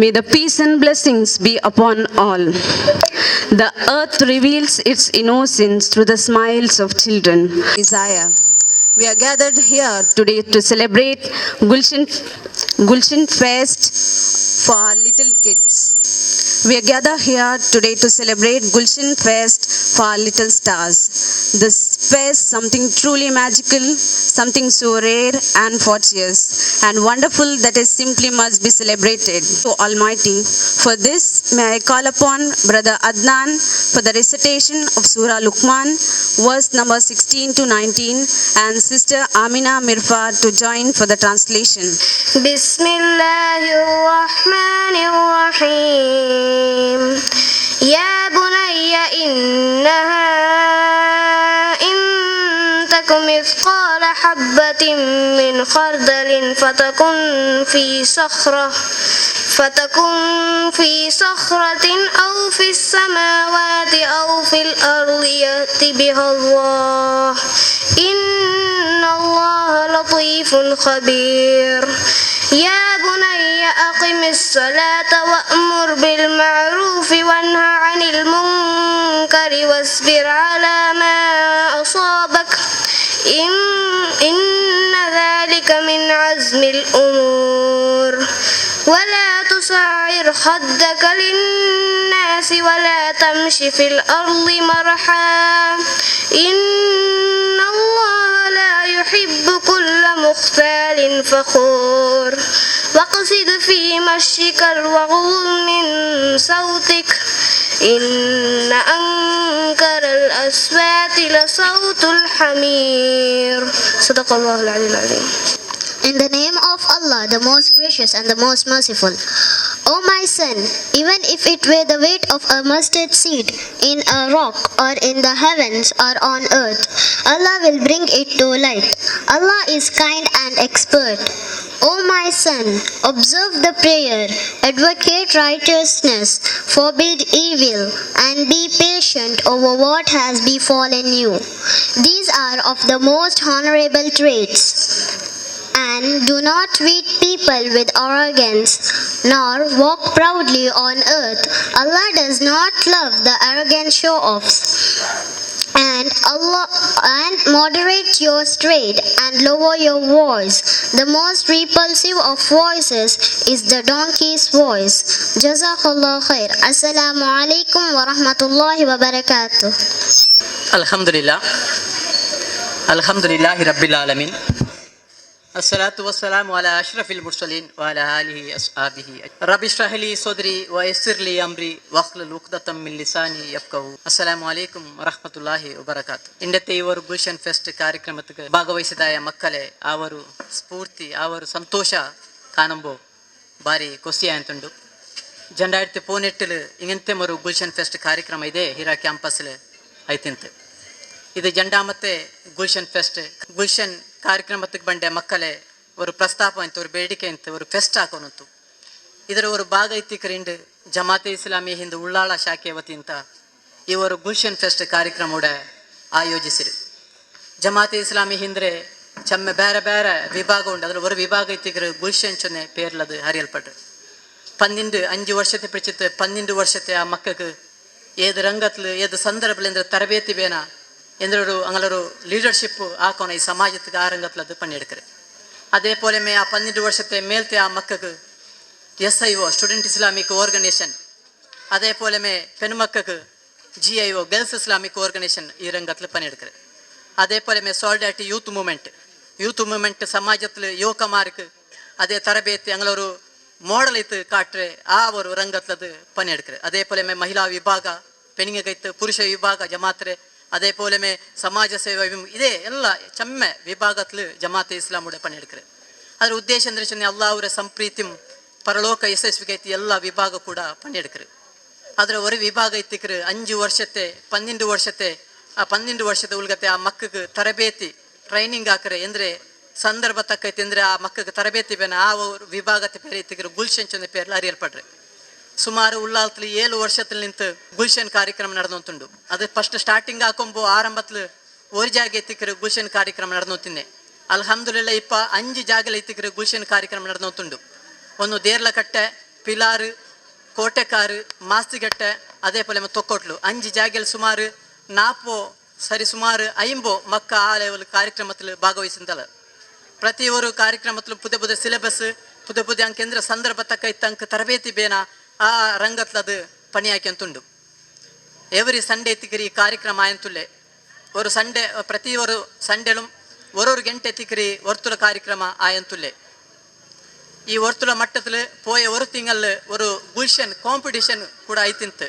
May the peace and blessings be upon all. The earth reveals its innocence through the smiles of children. Desire. We are gathered here today to celebrate Gulshan Fest for our little kids. We are gathered here today to celebrate Gulshan Fest for our little stars. This fest, something truly magical, something so rare and fortuitous and wonderful that is simply must be celebrated. O Almighty, for this may I call upon Brother Adnan for the recitation of Surah Luqman, verse number 16 to 19, and Sister Amina Mirfa to join for the translation. Bismillahirrahmanirrahim. Ya bunayya innaha in takum mithqala habbatin min khardalin fatakun fi sakhratin aw fi samawati aw fil ardi ya'ti biha Allah. Inna Allah latifun khabir. Ya bunayya aqimis salata wa'mur bil ma'rufi wanha 'anil munkari wasbir 'ala ma asabak. Inna dhalika min 'azmil umur. ولا تصعر خدك للناس ولا تمشي في الأرض مرحا إن الله لا يحب كل مختال فخور واقصد في مشيك واغضض من صوتك إن أنكر الأصوات لصوت الحمير صدق الله العلي العظيم. In the name of Allah, the most gracious and the most merciful. O my son, even if it were the weight of a mustard seed in a rock or in the heavens or on earth, Allah will bring it to light. Allah is kind and expert. O my son, observe the prayer, advocate righteousness, forbid evil, and be patient over what has befallen you. These are of the most honorable traits. And do not treat people with arrogance, nor walk proudly on earth. Allah does not love the arrogant show-offs. And moderate your stride and lower your voice. The most repulsive of voices is the donkey's voice. Jazakallah khair. Assalamu alaikum wa rahmatullahi wa barakatuh. Alhamdulillahi Rabbil Alamin. Assalatu wassalamu ala ashrafil mursalin wa ala alihi ashabihi. Rabbi shrah li sadri wa yassir li amri wahlul 'uqdatam min lisani yafqahu. Assalamu alaikum wa rahmatullahi wa barakatuh. Indate iವರು Gulshan fest ಕಾರ್ಯಕ್ರಮಕ್ಕೆ ಭಾಗವಹಿಸಿದ ಮಕ್ಕಳೇ ಅವರು ಸ್ಫೂರ್ತಿ ಅವರು ಸಂತೋಷ ಕಾಣಂಬೋ ಬಾರಿ ಖುಷಿ ಆಯ್ತುಂಡು. 2018 ಇಂಗಂತೆ ಮರು Gulshan fest ಕಾರ್ಯಕ್ರಮ ಇದೆ ಹಿರಾ ಕ್ಯಾಂಪಸ್ ಐತಿಂತ ಇದು ಜಂಡಾಮತ್ತೆ ಗುಲ್ಶನ್ ಫೆಸ್ಟ್ ಗುಲ್ಶನ್ ಕಾರ್ಯಕ್ರಮಕ್ಕೆ ಬಂಡೆ ಮಕ್ಕಳೇ ಅವರು ಪ್ರಸ್ತಾಪ ಅಂತ ಅವರು ಬೇಡಿಕೆ ಅಂತ ಅವರು ಫೆಸ್ಟ್ ಹಾಕೋನಂತು ಇದರ ಅವರು ಭಾಗ ಇತ್ತಿಕರಿಂದ ಜಮಾತೆ ಇಸ್ಲಾಮಿ ಹಿಂದ್ ಉಳ್ಳಾಳ ಶಾಖೆ ವತಿಯಿಂದ ಇವರು ಗುಲ್ಶನ್ ಫೆಸ್ಟ್ ಕಾರ್ಯಕ್ರಮ ಆಯೋಜಿಸಿರು. ಜಮಾತೆ ಇಸ್ಲಾಮಿ ಹಿಂದ್ರೆ ಚಮ್ಮೆ ಬೇರೆ ಬೇರೆ ವಿಭಾಗ ಉಂಟು ಅದರ ஒரு ವಿಭಾಗ ಇತ್ತಿಕರು ಗುಲ್ಶನ್ ಚೊನ್ನೆ ಪೇರ್ಲದು ಹರಿಯಲ್ಪಟ್ಟು 5 ವರ್ಷತೆ பிடிச்சிட்டு 12 ವರ್ಷತೆ ಆ ಮಕ್ಕಕ್ಕೆ ಏದು ರಂಗತ್ಲು ಏದು ಸಂದರ್ಭದಿಂದ ತರಬೇತಿ ಬೇನ ಎಂದರು ಅಂಗಳರು ಲೀಡರ್ಶಿಪ್ ಹಾಕೋಣ ಈ ಸಮಾಜಕ್ಕೆ ಆ ರಂಗತ್ಲದ್ದು ಪನ್ನೆಡ್ಕರೆ ಅದೇ ಪೋಲೆ ಮೇ ಆ 12 ವರ್ಷತೆ ಮೇಲ್ತೆ ಆ ಮಕ್ಕಕ್ಕೆ SIO ಸ್ಟೂಡೆಂಟ್ ಇಸ್ಲಾಮಿಕ್ ಆರ್ಗನೈಸೇಷನ್ ಅದೇ ಪೋಲೆ ಮೇ ಪೆಣ್ ಮಕ್ಕಕ್ಕೆ GIO ಗರ್ಲ್ಸ್ ಇಸ್ಲಾಮಿಕ್ ಆರ್ಗನೈಸೇಷನ್ ಈ ರಂಗತ್ಲು ಪನ್ನೆಡ್ಕರೆ ಅದೇ ಪೋಲೆ ಮೇ ಸಾಲಿಡಾರಿಟಿ ಯೂತ್ ಮೂವ್ಮೆಂಟ್ ಸಮಾಜತ್ಲು ಯುವಕ ಮಾರ್ಕ್ ಅದೇ ತರಬೇತಿ ಅಂಗಳವರು ಮೋಡಲ್ ಇತ್ತು ಕಾಟ್ರೆ ಆ ಅವರು ರಂಗತ್ಲದ್ದು ಪನ್ನೆಡ್ಕರೆ ಅದೇ ಪೋಲೆ ಮೇ ಮಹಿಳಾ ವಿಭಾಗ ಪೆಣ್ಣಿಗೈತು ಪುರುಷ ವಿಭಾಗ ಜಮಾತ್ರೆ ಅದೇ ಪೋಲೆ ಮೇ ಸಮಾಜ ಸೇವಾ ಇದೇ ಎಲ್ಲ ಚಮ್ಮೆ ವಿಭಾಗತ್ಲು ಜಮಾತೆ ಇಸ್ಲಾಮುಡೆ ಪನ್ನೆಡ್ಕರೆ ಅದರ ಉದ್ದೇಶ ಅಂದ್ರೆ ಚೊನ್ನೆ ಅಲ್ಲಾಹ್ರ ಸಂಪ್ರೀತಿಂ ಪರಲೋಕ ಯಶಸ್ವಿಗೈತಿ ಎಲ್ಲ ವಿಭಾಗ ಕೂಡ ಪನ್ನೆಡ್ಕರೆ ಅದರ ஒரு ವಿಭಾಗ ಇತ್ತಿಕರು 5 ವರ್ಷತೆ 12 ವರ್ಷತೆ ಆ 12 ವರ್ಷದ ಉಳ್ಗತೆ ಆ ಮಕ್ಕಕ್ಕೆ ತರಬೇತಿ ಟ್ರೈನಿಂಗ್ ಹಾಕರೆ ಅಂದ್ರೆ ಸಂದರ್ಭ ತಕ್ಕೈತಿ ಅಂದ್ರೆ ಆ ಮಕ್ಕಕ್ಕೆ ತರಬೇತಿ ಬೇನ ಆ ವಿಭಾಗತೆ ಪೇರು ಇತ್ತಿಕರು ಗುಲ್ಶನ್ ಚೊಂದ ಪೇರ್ಲ ಅರಿಯಲ್ಪಡ್ರೆ ಸುಮಾರು ಉಳ್ಳಾಲ್ತಲಿ 7 ವರ್ಷത്തിൽ ನಿಂತು ಗುಲ್ಶನ್ ಕಾರ್ಯಕ್ರಮ ನಡೆದಂತುಂಡು ಅದು ಫಸ್ಟ್ ಸ್ಟಾರ್ಟಿಂಗ್ ಹಾಕೊಂಬೋ ಆರಂಭತ್ಲು ഒരു ಜಾಗ ಎತ್ತಿಕರು ಗುಲ್ಶನ್ ಕಾರ್ಯಕ್ರಮ ನಡೆದಂತಿನ್ನೆ ಅಲ್ಹಮ್ದುಲಿಲ್ಲಾಹ್ ಇಪ್ಪ 5 ಜಾಗಲ ಎತ್ತಿಕರು ಗುಲ್ಶನ್ ಕಾರ್ಯಕ್ರಮ ನಡೆದಂತುಂಡು ಒಂದು ದೇರ್ಲಕಟ್ಟೆ ಪಿಲಾರು, ಕೋಟೆಕಾರು, ಮಾಸ್ತಿಗಟ್ಟೆ, അതേപോലെ ತೊಕ್ಕೊಟ್ಲು 5 ಜಾಗೆಲ್ ಸುಮಾರು 4 ಸರಿ ಸುಮಾರು 50 ಮಕ್ಕ ಆ ಲೆವೆಲ್ ಕಾರ್ಯಕ್ರಮത്തിൽ ಭಾಗವಹಿಸಿಂದಲ್ಲ. ಪ್ರತಿ ಒಂದು ಕಾರ್ಯಕ್ರಮത്തിൽ ಪುದೆ ಪುದೆ ಸಿಲೆಬಸ್ ಪುದೆ ಪುದೆ ಅಂಕೆಂದ್ರೆ ಸಂದರ್ಭ ತಕ್ಕ ಇತ್ತ ಅಂಕ ತರಬೇತಿ ಬೇನ ಆ ರಂಗತ್ಲ ಅದು ಪಣಿಯಾಕೆಂತುಂಡು. ಎವ್ರಿ ಸಂಡೇ ಎತ್ತಿಕರಿ ಕಾರ್ಯಕ್ರಮ ಆಯಂತುಲ್ಲೆ ஒரு ಸಂಡೇ ಪ್ರತಿ ಒಂದು ಸಂಡೇಲು ஒரு ಗಂಟೆ ಎತ್ತಿಕರಿ ವರ್ತುಲ ಕಾರ್ಯಕ್ರಮ ಆಯಂತುಲ್ಲೆ. ಈ ವರ್ತುಲ ಮಟ್ಟದಲ್ಲಿ ಪೋಯ ಒಂದು ತಿಂಗಳು ಒಂದು ಗುಲ್ಶನ್ ಕಾಂಪಿಟಿಷನ್ ಕೂಡ ಆಯ್ತಿಂತು.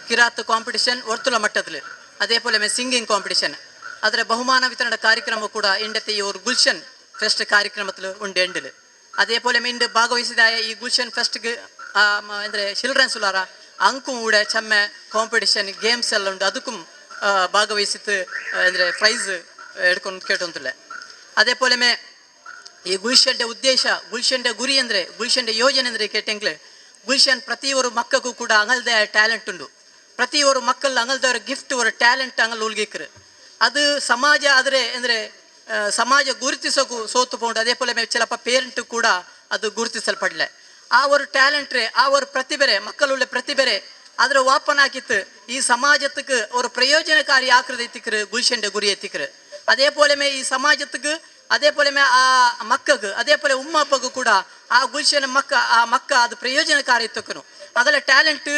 ಕಿರಾತ್ ಕಾಂಪಿಟಿಷನ್ ವರ್ತುಲ ಮಟ್ಟದಲ್ಲಿ, അതേപോലെ സിംഗിങ് കോമ്പറ്റീഷൻ, ಅದರ ಬಹುಮಾನ ವಿತರಣಾ ಕಾರ್ಯಕ್ರಮ ಕೂಡ ಇಂಡತೆ ಈ ಒಂದು ಗುಲ್ಶನ್ ಫೆಸ್ಟ್ ಕಾರ್ಯಕ್ರಮത്തിൽ ഉണ്ട് ಎಂಡಿൽ. അതേപോലെ ಇಂಡು ಭಾಗವಹಿಸಿದಾಯ ಈ ಗುಲ್ಶನ್ ಫೆಸ್ಟ್ಗೆ ಅಂದರೆ ಚಿಲ್ಡ್ರನ್ಸ್ ಉಲ್ಲಾರ ಅಂಕುಂ ಕೂಡ ಚೆಮ್ಮೆ ಕಾಂಪಿಟಿಷನ್ ಗೇಮ್ಸ್ ಎಲ್ಲ ಉಂಟು, ಅದಕ್ಕೂ ಭಾಗವಹಿಸಿತ್ತು ಅಂದರೆ ಪ್ರೈಸ್ ಎಡ್ಕೊಂಡು ಕೇಟೊಂತಿಲ್ಲ. അതേപോലെ ಈ ಗುಲ್ಶನ್ಡೆ ಉದ್ದೇಶ, ಗುಲ್ಶನ್ಡೆ ಗುರಿ ಅಂದರೆ, ಗುಲ್ಶನ್ಡೆ ಯೋಜನೆ ಅಂದರೆ ಕೇಟೆಂಗ್ಲೆ ಗುಲ್ಶನ್ ಪ್ರತಿ ಒಂದು ಮಕ್ಕಗೂ ಕೂಡ ಅಂಗಲ್ದೇ ಟ್ಯಾಲೆಂಟ್ ಉಂಟು. ಪ್ರತಿ ಒಂದು ಮಕ್ಕಳು ಅಂಗಲ್ದವರ ಗಿಫ್ಟ್ ஒரு ಟ್ಯಾಲೆಂಟ್ ಅಂಗಲ್ ಉಲ್ಗಿಕ್ರು. ಅದು ಸಮಾಜ ಆದರೆ ಅಂದರೆ ಸಮಾಜ ಗುರುತಿಸೋಕು ಸೋತು ಪೋಂಡು. അതേപോലെ ചിലപ്പ ಪೇರೆಂಟ್ ಕೂಡ ಅದು ಗುರುತಿಸಲ್ಪಡಲೆ. ಆ ಒಂದು ಟ್ಯಾಲೆಂಟ್ ಆ ಒಂದು ಪ್ರತಿಭೆ ಮಕ್ಕಳುಳ್ಳ ಪ್ರತಿಭೆ ಅದರ ವಾಪನ ಹಾಕಿತ್ತು ಈ ಸಮಾಜத்துக்கு ஒரு ಪ್ರಯೋಜನಕಾರಿ ಆಕೃತಿಕ್ರು ಗುಲ್ಶನ್ಡೆ ಗುರಿ ಎತ್ತಿಕ್ರು. അതേപോലെ ಈ ಸಮಾಜத்துக்கு അതേപോലെ ಆ ಮಕ್ಕಗೆ അതേപോലെ ಉಮ್ಮ ಅಪ್ಪಗೂ ಕೂಡ ಆ ಗುಲ್ಶನ್ ಮಕ್ಕ ಅದು ಪ್ರಯೋಜನಕಾರಿ ಇತ್ತಕ್ಕನು. ಅದರ ಟ್ಯಾಲೆಂಟ್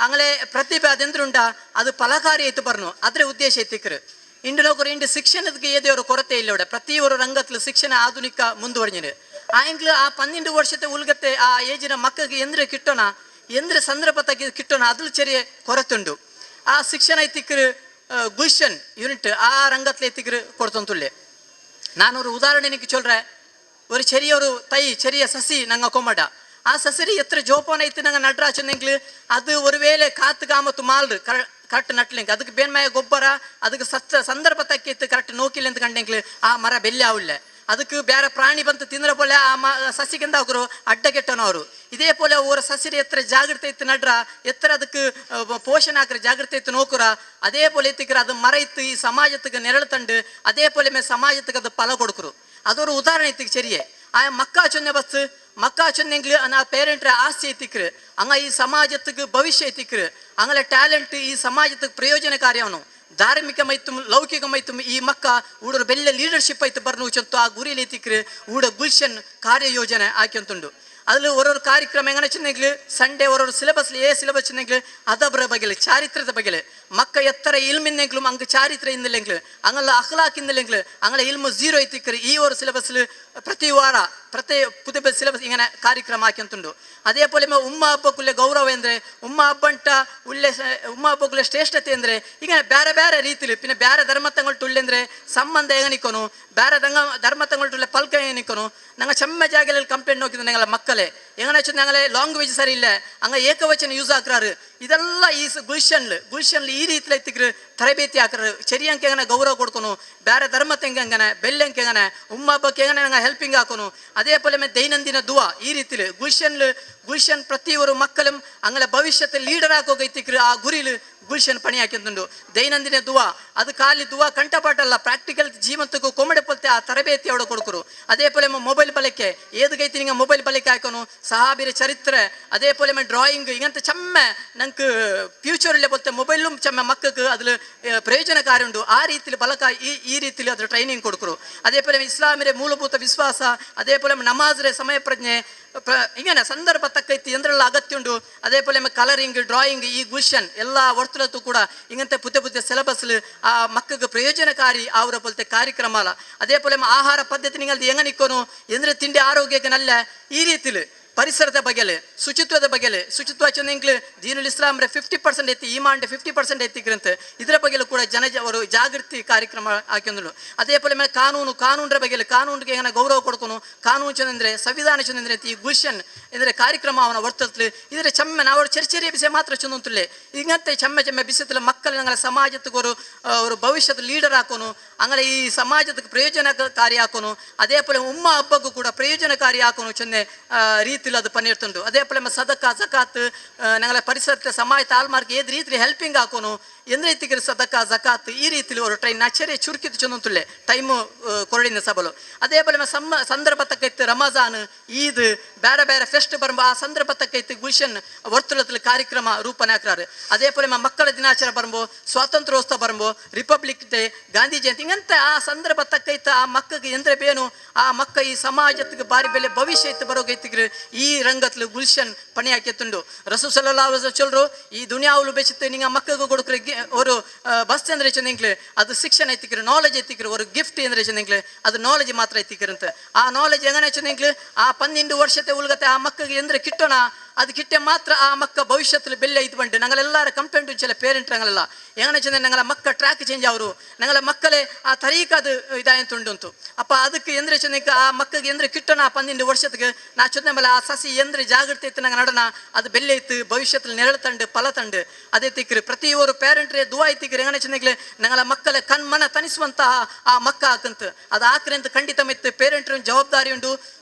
ಅಂಗಲೆ ಪ್ರತಿಭೆ ಅದೆಂದ್ರುಂಡ ಅದು ಫಲಕಾರಿ ಆಯ್ತು ಬರ್ನು ಅದ್ರ ಉದ್ದೇಶ ಎತ್ತಿಕ್ರು. ಇಂಡು ನೋಕರು ಇಂಡು ಶಿಕ್ಷಣಕ್ಕೆ ಏದೇವರು ಕೊರತೆ ಇಲ್ಲ ഇവിടെ. ಪ್ರತಿ ಒಂದು ರಂಗತ್ಲು ಶಿಕ್ಷಣ ಆಧುನಿಕ ಮುಂದುವರಿഞ്ഞിന് ಆಯ್ಗ್ಲು ಆ 12 ವರ್ಷത്തെ ಉಲ್ಗತ್ತೆ ಆ ಏಜಿನ ಮಕ್ಕಳಿಗೆ ಎಂದ್ರೆ ಕಿಟ್ಟೋಣ ಎಂದ್ರೆ ಸಂದರ್ಭ ತಗ್ಗಿ ಕಿಟ್ಟೋಣ ಅದ್ರಲ್ಲಿ ಚೆರಿಯ ಕೊರತುಂಡು. ಆ ಶಿಕ್ಷಣ ಎತ್ತಿಕ್ರು ಗುಲ್ಶನ್ ಯೂನಿಟ್ ಆ ರಂಗತ್ಲೆ ಎತ್ತಿಕ್ರು ಕೊಡ್ತೊಂತುಳ್ಳೆ. ನಾನು ஒரு ಉದಾಹರಣೆ ನಿಕ್ಕೆ சொல்றேன். ஒரு ചെറിയ ஒரு തൈ ചെറിയ സസി നങ്ങ കൊമ്മട ആ സസരി എത്ര ജോപ്പോനായിട്ട് ഞങ്ങൾ നട്രാച്ചെന്നെങ്കിൽ അത് ഒരു വേള കാത്ത് കാമത്ത് മാൾഡ് ಕರೆಕ್ಟ್ ನಟ್ಲಿಂಗ್ ಅದಕ್ಕೆ ಬೇನ್ಮಯ ಗೊಬ್ಬರ ಅದಕ್ಕೆ ಸಂದರ್ಭ ತಕ್ಕಿತ್ತು ಕರೆಕ್ಟ್ ನೋಕಿಲ್ಲ ಅಂತ ಕಂಡೆಂಗ್ಲು ಆ ಮರ ಬೆಲ್ಲೆ ಆವಿಲ್ಲ. ಅದಕ್ಕೆ ಬೇರೆ ಪ್ರಾಣಿ ಬಂತು ತಿಂದ್ರೆ ಪೋಲೆ ಆ ಸಸಿಗಿಂದ ಅವರು ಅಡ್ಡಗೆಟ್ಟನವರು. ಇದೇ ಪೋಲೆ ಅವರ ಸಸಿರಿ ಎತ್ತರ ಜಾಗೃತಿ ಇತ್ತು ನಡ್ರ ಎತ್ತರ ಅದಕ್ಕೆ ಪೋಷಣೆ ಹಾಕ್ರೆ ಜಾಗೃತಿ ಇತ್ತು ನೋಕುರ ಅದೇ ಪೋಲೆ ಎತ್ತಿಕ್ರ ಅದು ಮರ ಇತ್ತು ಈ ಸಮಾಜಕ್ಕೆ ನೆರಳು ತಂಡು ಅದೇ ಪೋಲೆ ಸಮಾಜಕ್ಕೆ ಅದು ಫಲ ಕೊಡುಕರು. ಅದೊಂದು ಉದಾಹರಣೆ ಇತ್ತಿಗೆ ಚೆರಿಯೆ ಆ ಮಕ್ಕಾ ಚೊನ್ನೆ ಬಸ್ ಮಕ್ಕಾ ಚೊನ್ನೆಂಗ್ಲು ಆ ಪೇರೆಂಟ್ರ ಆಸ್ತಿ ಎತ್ತಿಕ್ರು ಹಂಗ ಈ ಸಮಾಜಕ್ಕೆ ಭವಿಷ್ಯ ಎತ್ತಿಕ್ರು ಅಂಗಲ ಟ್ಯಾಲೆಂಟ್ ಈ ಸಮಾಜಕ್ಕೆ ಪ್ರಯೋಜನಕಾರಿ ಅವನು ಧಾರ್ಮಿಕ ಮೈತು ಲೌಕಿಕ ಮೈತು ಈ ಮಕ್ಕ ಊಡರ ಬೆಲ್ಲ ಲೀಡರ್ಶಿಪ್ ಆಯ್ತು ಬರ್ನು ಚಂತು ಆ ಗುರಿಯಲ್ಲಿ ಎತ್ತಿಕ್ರು ಊಡ ಗುಲ್ಶನ್ ಕಾರ್ಯ ಯೋಜನೆ ಆಕ್ಯಂತುಂಡು. அதில் ஒரு காரியக்கிரமம் எங்கே சின்னங்களு சண்டே ஒரு சிலபஸில் சிலபஸ் சின்னங்களு அதபர ಬಗೆಲೆ ಚಾರಿತ್ರದ ಬಗೆಲೆ ಮಕ್ಕ ಎತ್ತರ ಇಲ್ಮಿನ್ನೆಂಗ್ಲು ಅಂಗ ಚಾರಿತ್ರ ಇಂದಲೆಂಗ್ಲು ಅಂಗಲ್ಲ ಅಖ್ಲಾಕ್ ಇಂದಲೆಂಗ್ಲು ಅಂಗಲ ಇಲ್ಮು 0 ಐತಿಕ್ರು ಈ ಒಂದು ಸಿಲೆಬಸ್ಲು ಪ್ರತಿ ವಾರ ಪ್ರತಿ ಪುದೆ ಸಿಲೆಬಸ್ ಇಂಗನೆ ಕಾರ್ಯಕ್ರಮ ಹಾಕ್ಯಂತುಂಡು. അതേപോലെ ಉಮ್ಮ ಹಬ್ಬಕ್ಕುಳ್ಳೆ ಗೌರವ ಅಂದರೆ ಉಮ್ಮ ಹಬ್ಬಂಟ ಉಳ್ಳೆ ಉಮ್ಮ ಹಬ್ಬಕ್ಕುಳ್ಳೆ ಶ್ರೇಷ್ಠತೆ ಅಂದರೆ ಈಗ ಬೇರೆ ಬೇರೆ ರೀತಿಲಿ ಪಿನ್ನ ಬೇರೆ ಧರ್ಮ ತಂಗೊಳ್ಟು ಉಳ್ಳೆ ಅಂದರೆ ಸಂಬಂಧ ಹೆಂಗನಿಕೋನು ಬೇರೆ ಧರ್ಮ ತಂಗೊಳ್ಟುಳ್ಳೆ ಪಲ್ಕ ಹೆಂಗನಿಕೋನು ನಂಗೆ ಚೆಮ್ಮ ಜಾಗದಲ್ಲಿ ಕಂಪ್ಲೇಂಟ್ ನೋಕಿದ್ರೆ ನಂಗಲ್ಲ ಮಕ್ಕಳೇ ಹೆಂಗನ ಹಚ್ಚು ನಂಗಲೆ ಲಾಂಗ್ವೇಜ್ ಸರಿ ಇಲ್ಲ ಹಂಗ ಏಕವಚನ ಯೂಸ್ ಹಾಕ್ರಾರು ಇದೆಲ್ಲ ಈ ಗುಲ್ಶನ್ಲಿ ಈ ರೀತಿ ಎತ್ತಿಕ್ರು ತರಬೇತಿ ಹಾಕ್ರಾರು ಚೆರಿಯಂಕೆ ಹೆಂಗನ ಗೌರವ ಕೊಡ್ಕೊನು ಬೇರೆ ಧರ್ಮ ತೆಂಗಂಗನ ಬೆಲ್ಲೆಂಕೆ ಹೆಂಗನ ಉಮ್ಮ ಹಬ್ಬಕ್ಕೆ ಹೆಂಗನ ನಂಗೆ ಹೆಲ್ಪಿಂಗ್ ಹಾಕೋನು അതേപോലെ ദൈനംദിന ദുവ ഈ രീതിയിൽ ഗുൽഷൻ പ്രതി ഒരു മക്കളും അങ്ങനെ ഭവിഷ്യത്തിൽ ലീഡറാക്കുക എത്തിക്കറ് ആ ഗുരിയിൽ ഗുൽഷൻ പണിയാക്കുന്നുണ്ട്. ദൈനംദിന ദുവ ಅದು ಖಾಲಿ ದುವಾ ಕಂಠಪಾಠಲ್ಲ ಪ್ರಾಕ್ಟಿಕಲ್ ಜೀವಂತಕ್ಕೂ ಕೊಮ್ಮಡೆ ಪೊಲ್ತೆ ಆ ತರಬೇತಿ ಅವಳು ಕೊಡ್ಕರು. അതേപോലെ ಮೊಬೈಲ್ ಬಳಕೆ ಏದುಗೈತಿ ನಿಂಗೆ ಮೊಬೈಲ್ ಬಳಕೆ ಹಾಕೋನು ಸಹಾಬಿರ ಚರಿತ್ರೆ അതേപോലെ ಡ್ರಾಯಿಂಗ್ ಇಂಗಂತ ಚೆಮ್ಮೆ ನಂಗೆ ಫ್ಯೂಚರಲ್ಲಿ ಪೊಲ್ತೆ ಮೊಬೈಲು ಚೆಮ್ಮೆ ಮಕ್ಕಕ್ಕೆ ಅದ್ರ ಪ್ರಯೋಜನಕಾರಿ ಉಂಟು ಆ ರೀತಿಲಿ ಬಲಕ ಈ ರೀತಿಲಿ ಅದ್ರ ಟ್ರೈನಿಂಗ್ ಕೊಡ್ಕರು. അതേപോലെ ಇಸ್ಲಾಮಿರೆ ಮೂಲಭೂತ ವಿಶ್ವಾಸ അതേപോലെ ನಮಾಜ್ರೆ ಸಮಯ ಪ್ರಜ್ಞೆ ಹಿಂಗನೆ ಸಂದರ್ಭ ತಕ್ಕೈತಿ ಎಂದ್ರೆಲ್ಲ ಅಗತ್ಯ ಉಂಟು. അതേപോലെ ಕಲರಿಂಗ್ ಡ್ರಾಯಿಂಗ್ ಈ ಗುಲ್ಶನ್ ಎಲ್ಲ ವರ್ತುಲತ್ತು ಕೂಡ ಹಿಂಗಂತೆ ಪುತ್ತೆ ಸಿಲೆಬಸ್ಲು ಆ ಮಕ್ಕಳಿಗೆ ಪ್ರಯೋಜನಕಾರಿ ಅವರ ಪೊಲ್ತೆ ಕಾರ್ಯಕ್ರಮ ಅಲ್ಲ. അതേപോലെ ಆಹಾರ ಪದ್ಧತಿ ನಿಂಗಲ್ದು ಹೆಂಗ ನಿಕ್ಕೋನು ಎಂದ್ರೆ ತಿಂಡಿ ಆರೋಗ್ಯಕ್ಕೆ ನಲ್ಲ ಈ ರೀತಿಲಿ ಪರಿಸರದ ಬಗೆಲೆ ಶುಚಿತ್ವದ ಬಗೆಲೆ ಶುಚಿತ್ವ ಚೆಂದಿಂಗ್ಲು ದೀನುಲ್ ಇಸ್ಲಾಮ್ರೆ 50% ಎತ್ತಿ ಈಮಾಂಡೆ 50% ಎತ್ತಿಗ್ರಂತೆ ಇದರ ಬಗೆಲು ಕೂಡ ಅವರು ಜಾಗೃತಿ ಕಾರ್ಯಕ್ರಮ ಹಾಕಿದ್ರು. അതേപോലെ ಕಾನೂನರ ಬಗೆಲೆ ಕಾನೂನಿಗೆ ಹೆಂಗ ಗೌರವ ಕೊಡ್ಕೊನು ಕಾನೂನು ಚೆಂದ್ರೆ ಸಂವಿಧಾನ ಚೆಂದ್ರೆ ಈ ಗುಲ್ಶನ್ ಎಂದ್ರೆ ಕಾರ್ಯಕ್ರಮ ಅವನ ವರ್ತತ್ಲು ಇದರ ಚೆಮ್ಮೆ ನಾವು ಚರ್ಚೆರಿಯ ಬಿಸಿ ಮಾತ್ರ ಚೆಂದುಂತುಳ್ಳೆ ಹಿಂಗಂತೆ ಚೆಮ್ಮೆ ಬಿಸಿತಲ್ಲ ಮಕ್ಕಳು ನಂಗಲ ಸಮಾಜಕ್ಕೆ ಅವರು ಭವಿಷ್ಯದ ಲೀಡರ್ ಹಾಕೋನು ಅಂಗಲ ಈ ಸಮಾಜಕ್ಕೆ ಪ್ರಯೋಜನಕಾರಿ ಹಾಕೋನು. അതേപോലെ ಉಮ್ಮ ಹಬ್ಬಕ್ಕೂ ಕೂಡ ಪ್ರಯೋಜನಕಾರಿ ಹಾಕೋನು ಚೆನ್ನೆ ರೀತಿ ರೀತಿಲಿ ಅದು ಪನಿರ್ತುಂಡು ಅದೇ ಪೋಲೆ ಸದಕ ಜಕಾತ್ ഞങ്ങളെ ಪರಿಸರത്തെ ಸಮಾಜ ಆಲ್ಮಾರ್ಗೆ ಏದ್ ರೀತಿ ಹೆಲ್ಪಿಂಗ್ ಹಾಕೋನು ಎಂದ ರೀತಿಗೆ ಸದಕ ಜಕಾತ್ ಈ ರೀತಿಲಿ ಅವರು ಟ್ರೈನ್ ನಚ್ಚರೆ ಚುರುಕಿದು ಚೊಂದುಂತುಲ್ಲೆ ಟೈಮು ಕೊರಡಿನ ಸಬಲು ಅದೇ ಪೋಲೆ ಸಂದರ್ಭ ತಕ್ಕೈತೆ ರಮಜಾನ್ ಈದ್ ಬೇರೆ ಬೇರೆ ಫೆಸ್ಟ್ ಬರುಂಬ ಆ ಸಂದರ್ಭ ತಕ್ಕೈತೆ ಗುಲ್ಶನ್ ವರ್ತುಲದಲ್ಲಿ ಕಾರ್ಯಕ್ರಮ ರೂಪನೆ ಹಾಕ್ರಾರು ಅದೇ ಪೋಲೆ ಮಕ್ಕಳ ದಿನಾಚರಣೆ ಬರುಂಬೋ ಸ್ವಾತಂತ್ರ್ಯೋತ್ಸವ ಬರುಂಬೋ ರಿಪಬ್ಲಿಕ್ ಡೇ ಗಾಂಧಿ ಜಯಂತಿ ಹಿಂಗಂತ ಆ ಸಂದರ್ಭ ತಕ್ಕೈತೆ ಆ ಮಕ್ಕಗೆ ಎಂದ್ರೆ ಬೇನು ಆ ಮಕ್ಕ ಈ ಸಮಾಜಕ್ಕೆ ಬಾರಿ ಬೆಲೆ ಭವಿಷ್ಯ ಇತ್ತು ಬರೋಗೈತಿಗ್ರು ಈ ರಂಗತ್ಲು ಗುಲ್ಶನ್ ಪಣಿ ಹಾಕಿತ್ತುಂಡು ರಸೂಲ್ ಸಲ್ಲಲ್ಲಾಹು ಅಲೈಹಿ ವಸಲ್ಲಂ ಚೊಲ್ರು ಈ ದುನಿಯಾವುಲು ಬೆಚ್ಚಿತ್ತು ನಿಂಗ ಮಕ್ಕಗೆ ಕೊಡುಕ್ರೆ ஒரு பஸ் ಅಂದ್ರೆ ಚೆಂದಿಂಗ್ಲೆ ಅದು ಶಿಕ್ಷಣ ಐತಿಕ್ರೆ ನಾಲೆಜ್ ಐತಿಕ್ರೆ ஒரு ಗಿಫ್ಟ್ ಅಂದ್ರೆ ಚೆಂದಿಂಗ್ಲೆ ಅದು ನಾಲೆಜ್ ಮಾತ್ರ ಐತಿಕ್ರಂತ ಆ ನಾಲೆಜ್ ಹೆಂಗನೆ ಚೆಂದಿಂಗ್ಲೆ ಆ 12 ವರ್ಷತೆ ಉಳ್ಗತೆ ಆ ಮಕ್ಕಗೆ ಎಂದ್ರೆ ಕಿಟ್ಟೋಣ ಅದು ಕಿಟ್ಟೆ ಮಾತ್ರ ಆ ಮಕ್ಕ ಭವಿಷ್ಯത്തിൽ ಬೆಲೆ ಇದು ಬಂಡು ഞങ്ങളെല്ലാരും ಕಂಪೇರ್ ചില പേരന്റ് ഞങ്ങളല്ല എങ്ങനെ ചെന്ന ഞങ്ങളെ മക്ക ട്രാക്ക് ചേഞ്ച് ആവರು ഞങ്ങളെ ಮಕ್ಕಳೇ ಆ ತರೀಕ ಅದು ಇದಾಯಂತುಂಡು ಅಪ್ಪ ಅದಕ್ಕೆ ಎಂದ್ರೆ ಚೆನ್ನಕ ಆ ಮಕ್ಕಗೆ ಎಂದ್ರೆ ಕಿಟ್ಟೋಣ 12 ವರ್ಷಕ್ಕೆ ನಾ ಚೊನ್ನ ಮೇಲೆ ಆ ಸಸಿ ಎಂದ್ರೆ ಜಾಗೃತಿ ಇತ್ತು ನಂಗೆ ನಡನ ಅದು ಬೆಲೆ ಇತ್ತು ಭವಿಷ್ಯത്തിൽ ನೆರಳು ತಂಡು ಫಲ ತಂಡು ಅದೇ ತಿಕ್ರಿ ಪ್ರತಿ ಒರು ಪೇರೆಂಟ್ರೆ ದುವಾ ಐತಿಕ್ರಿ ಹೆಂಗನೆ ಚೆನ್ನಗ್ಲೆ ഞങ്ങളെ ಮಕ್ಕಳೇ ಕಣ್ಮನ ತನಿಸುವಂತಹ ಆ ಮಕ್ಕ ಹಾಕಂತ ಅದು ಹಾಕ್ರಿ ಅಂತ ಖಂಡಿತ ಮೆತ್ತು ಪೇರೆಂಟ್ರ ಜವಾಬ್ದಾರಿ ಉಂಟು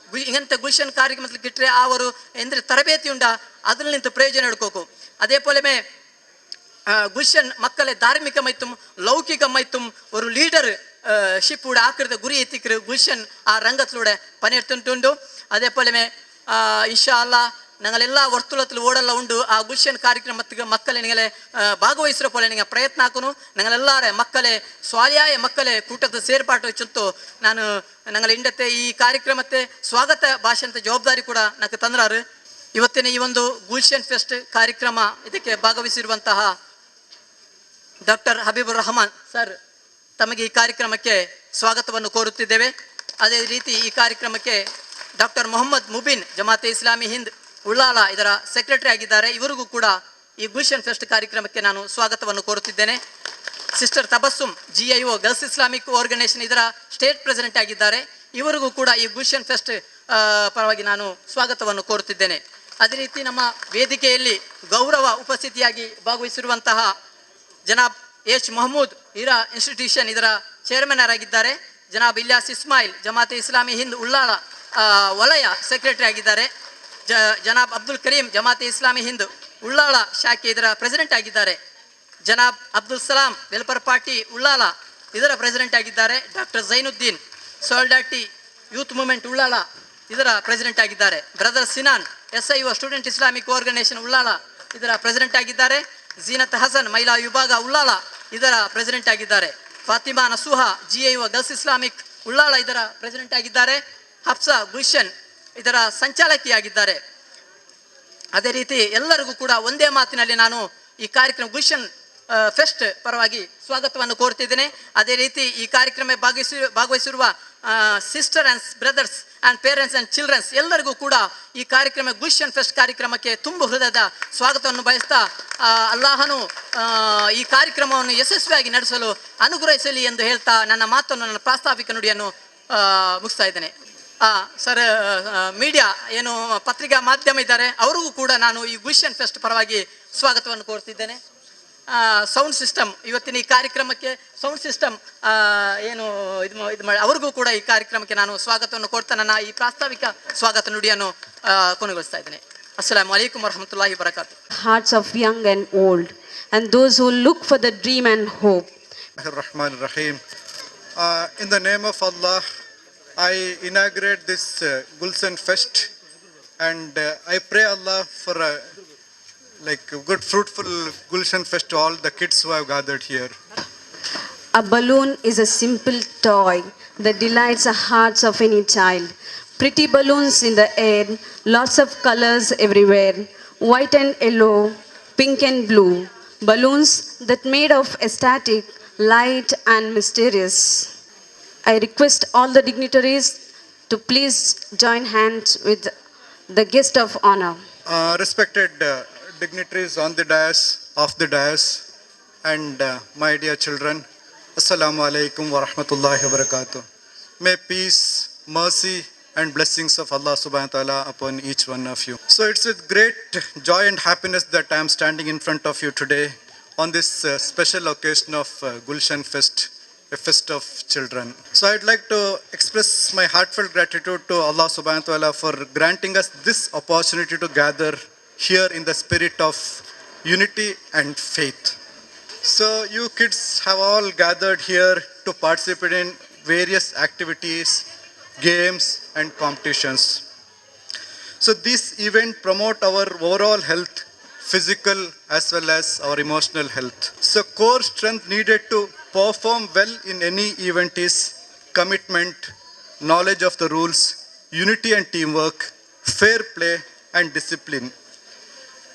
ഇങ്ങനത്തെ ഗുൽഷൻ കാര്യത്തിൽ കിട്ടിയ ആ ഒരു എന്തൊരു തരബേത്തി ഉണ്ടാ അതിൽ നിന്ന് പ്രയോജനം എടുക്കോക്കു അതേപോലെ ഗുൽഷൻ മക്കളെ ധാർമ്മികമായിട്ടും ലൗകികമായിട്ടും ഒരു ലീഡർ ഷിപ്പ് കൂടെ ആക്കരുത് ഗുരി എത്തിക്കരു ഗുൽഷൻ ആ രംഗത്തിലൂടെ പണിയെടുത്തിട്ടുണ്ട് അതേപോലെ ഇൻഷാ അല്ലാ ഞങ്ങളെല്ലാ ವರ್ತುಲത്തിൽ ಓಡಲ್ಲ ಉಂಡು ಆ ಗುಲ್ಶನ್ ಕಾರ್ಯಕ್ರಮಕ್ಕೆ ಮಕ್ಕಳೇ ನಿಂಗಲೆ ಭಾಗವಹಿಸಿರೋ ಪೋಲೆ ನಿಂಗೆ ಪ್ರಯತ್ನ ಹಾಕುನು ഞങ്ങളെല്ലാരെ ಮಕ್ಕಳೇ ಸ್ವಾಲಿಯಾಯ ಮಕ್ಕಳೇ ಕೂಟದ ಸೇರ್ಪಾಟು ಚುತ್ತು ನಾನು ഞങ്ങൾ ಇಂಡತೆ ಈ ಕಾರ್ಯಕ್ರಮಕ್ಕೆ ಸ್ವಾಗತ ಭಾಷಣದ ಜವಾಬ್ದಾರಿ ಕೂಡ ನನಗೆ ತಂದ್ರಾರು ಇವತ್ತಿನ ಈ ಒಂದು ಗುಲ್ಶನ್ ಫೆಸ್ಟ್ ಕಾರ್ಯಕ್ರಮ ಇದಕ್ಕೆ ಭಾಗವಹಿಸಿರುವಂತಹ ಡಾಕ್ಟರ್ ಹಬೀಬುರ್ ರಹಮಾನ್ ಸರ್ ತಮಗೆ ಈ ಕಾರ್ಯಕ್ರಮಕ್ಕೆ ಸ್ವಾಗತವನ್ನು ಕೋರುತ್ತಿದ್ದೇವೆ ಅದೇ ರೀತಿ ಈ ಕಾರ್ಯಕ್ರಮಕ್ಕೆ ಡಾಕ್ಟರ್ ಮೊಹಮ್ಮದ್ ಮುಬಿನ್ ಜಮಾತೆ ಇಸ್ಲಾಮಿ ಹಿಂದ್ ಉಳ್ಳಾಲ ಇದರ ಸೆಕ್ರೆಟರಿ ಆಗಿದ್ದಾರೆ ಇವರಿಗೂ ಕೂಡ ಈ ಗುಲ್ಶನ್ ಫೆಸ್ಟ್ ಕಾರ್ಯಕ್ರಮಕ್ಕೆ ನಾನು ಸ್ವಾಗತವನ್ನು ಕೋರುತ್ತಿದ್ದೇನೆ sister Tabassum GIO girls Islamic organisation ಇದರ ಸ್ಟೇಟ್ ಪ್ರೆಸಿಡೆಂಟ್ ಆಗಿದ್ದಾರೆ ಇವರಿಗೂ ಕೂಡ ಈ ಗುಲ್ಶನ್ ಫೆಸ್ಟ್ ಪರವಾಗಿ ನಾನು ಸ್ವಾಗತವನ್ನು ಕೋರುತ್ತಿದ್ದೇನೆ ಅದೇ ರೀತಿ ನಮ್ಮ ವೇದಿಕೆಯಲ್ಲಿ ಗೌರವ ಉಪಸ್ಥಿತಿಯಾಗಿ ಭಾಗವಹಿಸಿರುವಂತಹ ಜನಾಬ್ H ಮಹಮೂದ್ ಹೀರಾ ಇನ್ಸ್ಟಿಟ್ಯೂಷನ್ ಇದರ ಚೇರ್ಮನ್ ಆಗಿದ್ದಾರೆ ಜನಾಬ್ ಇಲ್ಯಾಸ್ ಇಸ್ಮಾಯಿಲ್ ಜಮಾತೆ ಇಸ್ಲಾಮಿ ಹಿಂದ್ ಉಳ್ಳಾಳ ವಲಯ ಸೆಕ್ರೆಟರಿ ಆಗಿದ್ದಾರೆ ಜನಾಬ್ ಅಬ್ದುಲ್ ಕರೀಂ ಜಮಾತೆ ಇಸ್ಲಾಮಿ ಹಿಂದ್ ಉಳ್ಳಾಳ ಶಾಖೆ ಇದರ ಪ್ರೆಸಿಡೆಂಟ್ ಆಗಿದ್ದಾರೆ ಜನಾಬ್ ಅಬ್ದುಲ್ ಸಲಾಂ ವೆಲ್ಫೇರ್ ಪಾರ್ಟಿ ಉಳ್ಳಾಲ ಇದರ ಪ್ರೆಸಿಡೆಂಟ್ ಆಗಿದ್ದಾರೆ doctor Zainuddin solidarity youth movement Ullal ಇದರ ಪ್ರೆಸಿಡೆಂಟ್ ಆಗಿದ್ದಾರೆ brother Sinan SIO student Islamic organisation Ullal ಇದರ ಪ್ರೆಸಿಡೆಂಟ್ ಆಗಿದ್ದಾರೆ ಝೀನತ್ ಹಸನ್ ಮಹಿಳಾ ವಿಭಾಗ ಉಳ್ಳಾಲ ಇದರ ಪ್ರೆಸಿಡೆಂಟ್ ಆಗಿದ್ದಾರೆ Fatima Nasooha GIO girls Islamic Ullal ಇದರ ಪ್ರೆಸಿಡೆಂಟ್ ಆಗಿದ್ದಾರೆ ಹಫ್ಸಾ ಗುಲ್ಶನ್ ಇದರ ಸಂಚಾಲಕಿಯಾಗಿದ್ದಾರೆ ಅದೇ ರೀತಿ ಎಲ್ಲರಿಗೂ ಕೂಡ ಒಂದೇ ಮಾತಿನಲ್ಲಿ ನಾನು ಈ ಕಾರ್ಯಕ್ರಮ ಗುಲ್ಶನ್ ಫೆಸ್ಟ್ ಪರವಾಗಿ ಸ್ವಾಗತವನ್ನು ಕೋರ್ತಿದ್ದೇನೆ ಅದೇ ರೀತಿ ಈ ಕಾರ್ಯಕ್ರಮ ಭಾಗವಹಿಸಿರುವ sister and brothers and parents and childrens ಎಲ್ಲರಿಗೂ ಕೂಡ ಈ ಕಾರ್ಯಕ್ರಮ ಗುಲ್ಶನ್ ಫೆಸ್ಟ್ ಕಾರ್ಯಕ್ರಮಕ್ಕೆ ತುಂಬ ಹೃದಯದ ಸ್ವಾಗತವನ್ನು ಬಯಸ್ತಾ ಅಲ್ಲಾಹನು ಈ ಕಾರ್ಯಕ್ರಮವನ್ನು ಯಶಸ್ವಿಯಾಗಿ ನಡೆಸಲು ಅನುಗ್ರಹಿಸಲಿ ಎಂದು ಹೇಳ್ತಾ ನನ್ನ ಮಾತನ್ನು ನನ್ನ ಪ್ರಾಸ್ತಾವಿಕ ನುಡಿಯನ್ನು ಮುಗಿಸ್ತಾ ಇದ್ದೇನೆ ಸರ್ ಮೀಡಿಯಾ ಏನು ಪತ್ರಿಕಾ ಮಾಧ್ಯಮ ಇದ್ದಾರೆ ಅವರಿಗೂ ಕೂಡ ನಾನು ಈ ಗುಲ್ಶನ್ ಫೆಸ್ಟ್ ಪರವಾಗಿ ಸ್ವಾಗತವನ್ನು ಕೋರ್ತಿದ್ದೇನೆ ಸೌಂಡ್ ಸಿಸ್ಟಮ್ ಇವತ್ತಿನ ಈ ಕಾರ್ಯಕ್ರಮಕ್ಕೆ ಸೌಂಡ್ ಸಿಸ್ಟಮ್ ಏನು ಇದು ಮಾಡಿ ಅವ್ರಿಗೂ ಕೂಡ ಈ ಕಾರ್ಯಕ್ರಮಕ್ಕೆ ನಾನು ಸ್ವಾಗತವನ್ನು ಕೋರ್ತಾ ನನ್ನ ಈ ಪ್ರಾಸ್ತಾವಿಕ ಸ್ವಾಗತ ನುಡಿಯನ್ನು ಕೊನೆಗೊಳಿಸ್ತಾ ಇದ್ದೇನೆ ಅಸ್ಸಲಾಮು ಅಲೈಕುಂ ವರಹಮತುಲ್ಲಾಹಿ ವಬರಕಾತು Hearts of young and old and those who look for the dream and hope. Ar-Rahman Rahim. In the name of Allah, I inaugurate this Gulshan Fest, and I pray Allah for a good fruitful Gulshan Fest to all the kids who have gathered here. A balloon is a simple toy that delights the hearts of any child. Pretty balloons in the air, lots of colors everywhere, white and yellow, pink and blue. Balloons that made of ecstatic, light and mysterious. I request all the dignitaries to please join hands with the guest of honor. Respected dignitaries on the dais, off the dais, and my dear children, Assalamu alaikum wa rahmatullahi wa barakatuh. May peace, mercy and blessings of Allah subhanahu wa ta'ala upon each one of you. So it's with great joy and happiness that I am standing in front of you today on this special occasion of Gulshan Fest a fest of children. So I'd like to express my heartfelt gratitude to Allah subhanahu wa ta'ala for granting us this opportunity to gather here in the spirit of unity and faith. So you kids have all gathered here to participate in various activities, games and competitions. So this event promote our overall health, physical as well as our emotional health. So core strength needed to perform well in any event is commitment, knowledge of the rules, unity and teamwork, fair play and discipline.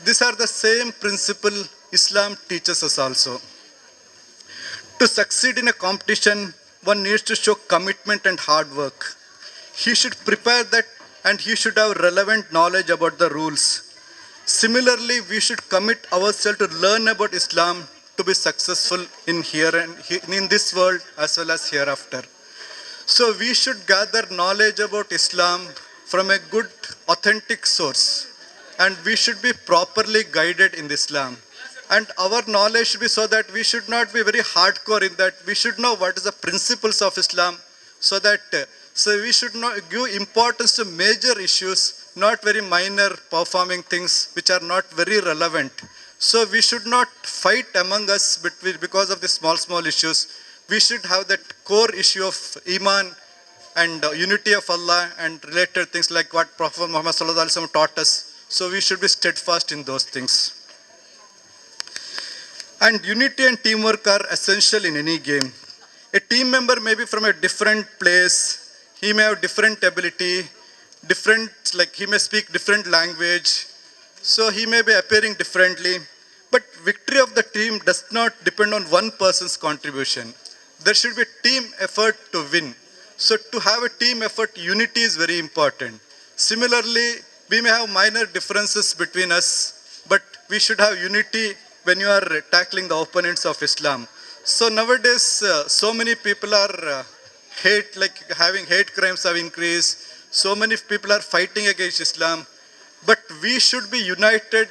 These are the same principle Islam teaches us also. To succeed in a competition, one needs to show commitment and hard work. He should prepare that and he should have relevant knowledge about the rules. Similarly, we should commit ourselves to learn about Islam to be successful in here and in this world as well as hereafter. So we should gather knowledge about Islam from a good, authentic source, and we should be properly guided in Islam. And our knowledge should be so that we should not be very hardcore in that. We should know what is the principles of Islam, so we should not give importance to major issues, not very minor performing things which are not very relevant. So we should not fight among us because of the small issues. We should have that core issue of Iman and unity of Allah and related things like what Prophet Muhammad sallallahu alaihi wasallam taught us. So we should be steadfast in those things. And unity and teamwork are essential in any game. A team member may be from a different place. He may have different ability, he may speak different language. So he may be appearing differently. But victory of the team does not depend on one person's contribution. There should be team effort to win. So to have a team effort, unity is very important. Similarly, we may have minor differences between us, but we should have unity when you are tackling the opponents of Islam. So nowadays, so many people are having hate crimes have increased. So many people are fighting against Islam, but we should be united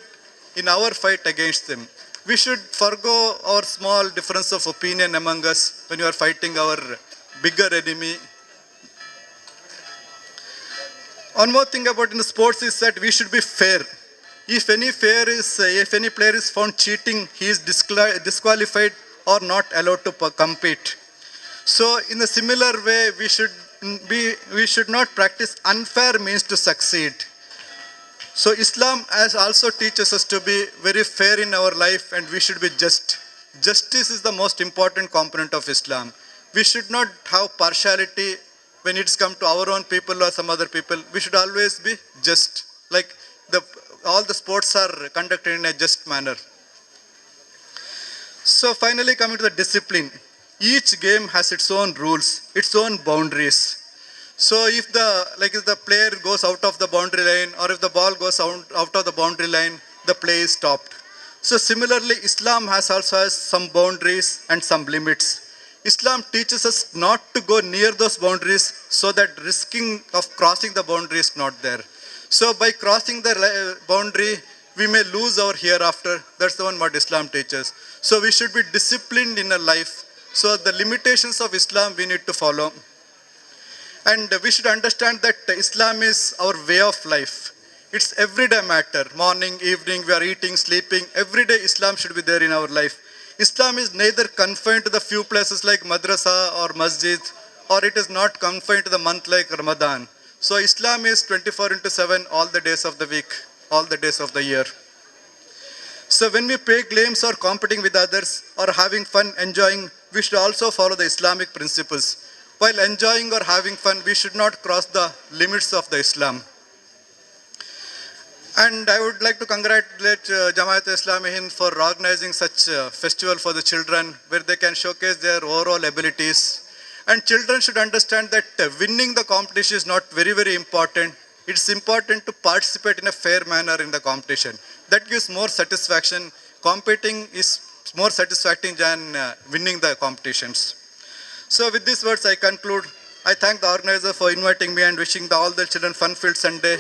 in our fight against them. We should forgo our small difference of opinion among us when you are fighting our bigger enemy. One more thing about in the sports is that we should be fair. If any player is found cheating, he is disqualified or not allowed to compete. So in a similar way, we should not practice unfair means to succeed. So Islam also teaches us to be very fair in our life, and we should be just. Justice is the most important component of Islam. We should not have partiality when it's come to our own people or some other people. We should always be just. All the sports are conducted in a just manner. So finally, coming to the discipline. Each game has its own rules, its own boundaries. So if the player goes out of the boundary line, or if the ball goes out of the boundary line, the play is stopped. So similarly, Islam also has some boundaries and some limits. Islam teaches us not to go near those boundaries, so that risking of crossing the boundary is not there. So by crossing the boundary, we may lose our hereafter. That's the one what Islam teaches. So we should be disciplined in a life. So the limitations of Islam we need to follow. And we should understand that Islam is our way of life. It's everyday matter. Morning, evening, we are eating, sleeping. Every day Islam should be there in our life. Islam is neither confined to the few places like madrasa or masjid, or it is not confined to the month like Ramadan. So Islam is 24/7 all the days of the week, all the days of the year. So when we play games or competing with others or having fun, enjoying, we should also follow the Islamic principles. While enjoying or having fun, we should not cross the limits of the Islam. And I would like to congratulate Jamaat Islami Hindh for organizing such a festival for the children where they can showcase their overall abilities. And children should understand that winning the competition is not very, very important. It's important to participate in a fair manner in the competition. That gives more satisfaction. Competing is more satisfying than winning the competitions. So with these words, I conclude. I thank the organizer for inviting me and wishing all the children fun-filled Sunday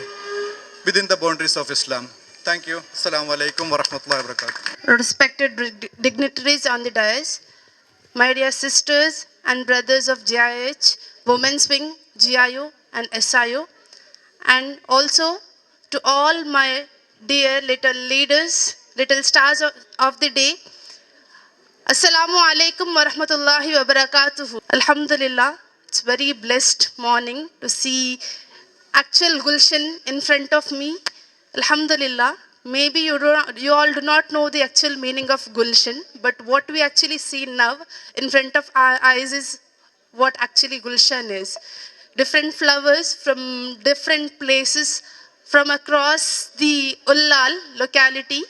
within the boundaries of Islam. Thank you. Assalamu alaikum wa rahmatullahi wa barakatuh. Respected dignitaries on the dais, my dear sisters, and brothers of GIH, Women's Wing, GIU and SIU, and also to all my dear little leaders, little stars of the day. Assalamu alaikum wa rahmatullahi wa barakatuhu. Alhamdulillah, it's very blessed morning to see actual Gulshan in front of me. Alhamdulillah, maybe you all do not know the actual meaning of Gulshan, but what we actually see now in front of our eyes is what actually Gulshan is. Different flowers from different places from across the Ullal locality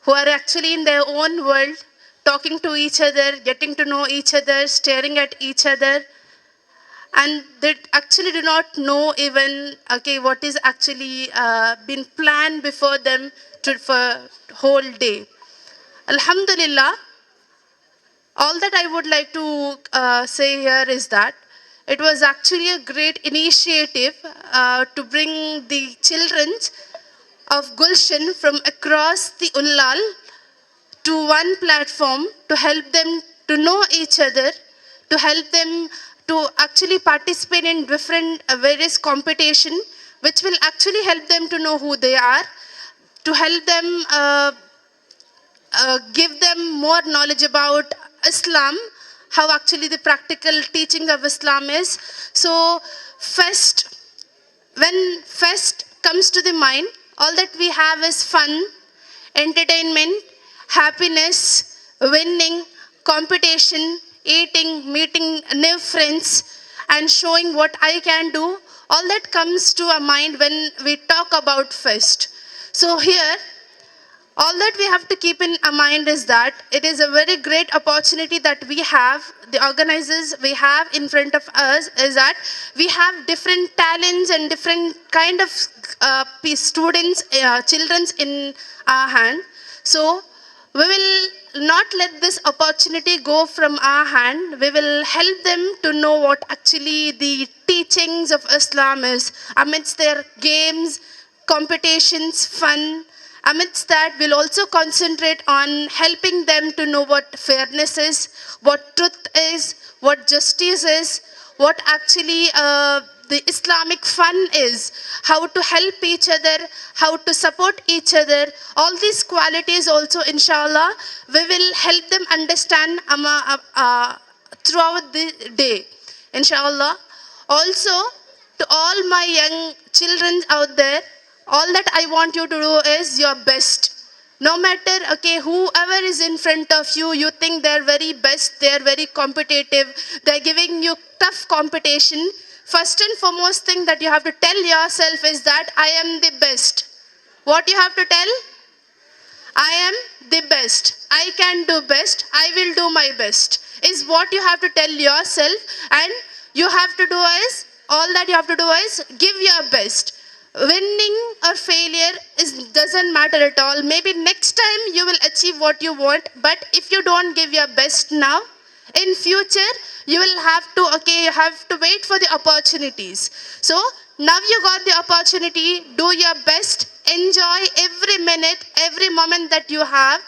who are actually in their own world, talking to each other, getting to know each other, staring at each other, and they actually do not know even what is actually been planned before them for whole day. Alhamdulillah, all that I would like to say here is that it was actually a great initiative to bring the children of Gulshan from across the Ullal to one platform to help them to know each other, to help them to actually participate in different various competition, which will actually help them to know who they are, to help them give them more knowledge about Islam, how actually the practical teaching of Islam is. So when fest comes to the mind, all that we have is fun, entertainment, happiness, winning, competition, eating, meeting new friends, and showing what I can do. All that comes to our mind when we talk about fest. So here, all that we have to keep in our mind is that it is a very great opportunity that we have, the organizers we have in front of us, is that we have different talents and different kind of students, children in our hand. So we will not let this opportunity go from our hand. We will help them to know what actually the teachings of Islam is amidst their games, competitions, fun. Amidst that, we'll also concentrate on helping them to know what fairness is, what truth is, what justice is, what actually the Islamic fun is, how to help each other, how to support each other. All these qualities also, inshallah, we will help them understand throughout the day, inshallah. Also, to all my young children out there, all that I want you to do is your best. No matter, whoever is in front of you, you think they're very best, they're very competitive, they're giving you tough competition. First and foremost thing that you have to tell yourself is that I am the best. What you have to tell? I am the best. I can do best. I will do my best. Is what you have to tell yourself, and you have to do is, all that you have to do is give your best. Winning or failure doesn't matter at all. Maybe next time you will achieve what you want, but if you don't give your best now, in future you will have to wait for the opportunities. So now you got the opportunity, do your best, enjoy every minute, every moment that you have,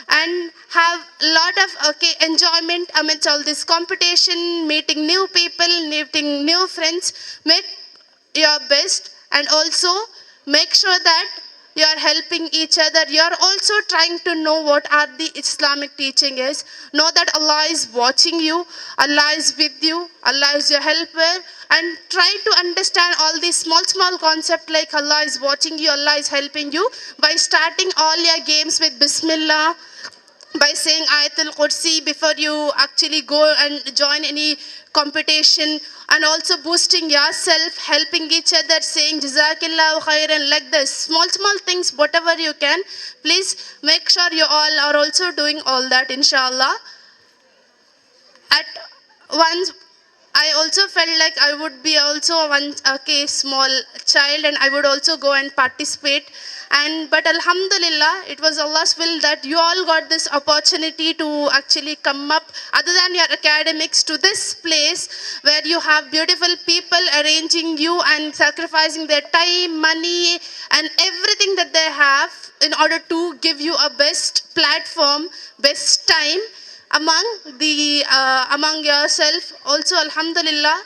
and have a lot of enjoyment amidst all this competition, meeting new people, meeting new friends. Make your best, and also make sure that you are helping each other. You are also trying to know what are the Islamic teaching is. Know that Allah is watching you, Allah is with you, Allah is your helper, and try to understand all these small concepts like Allah is watching you, Allah is helping you, by starting all your games with Bismillah, by saying Ayatul Kursi before you actually go and join any competition, and also boosting yourself, helping each other, saying Jazakillahu khairan, like this. Small things, whatever you can. Please make sure you all are also doing all that, inshallah. At once, I also felt like I would be also one small child, and I would also go and participate. But Alhamdulillah, it was Allah's will that you all got this opportunity to actually come up, other than your academics, to this place where you have beautiful people arranging you and sacrificing their time, money, and everything that they have in order to give you a best platform, best time, among yourself. Also, alhamdulillah,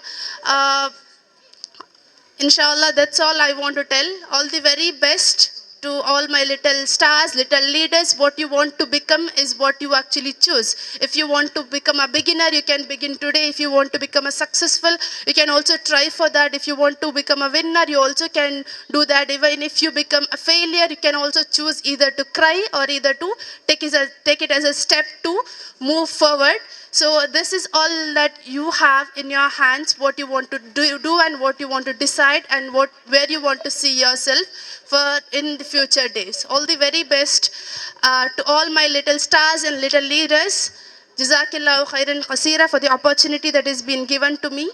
inshallah, that's all I want to tell. All the very best to all my little stars, little leaders. What you want to become is what you actually choose. If you want to become a beginner, you can begin today. If you want to become a successful, you can also try for that. If you want to become a winner, you also can do that. Even if you become a failure, you can also choose either to cry or either to take it as a step to move forward. So this is all that you have in your hands, what you want to do and what you want to decide, and where you want to see yourself for in the future days. All the very best to all my little stars and little leaders. Jazakillahu khairan qasira for the opportunity that has been given to me.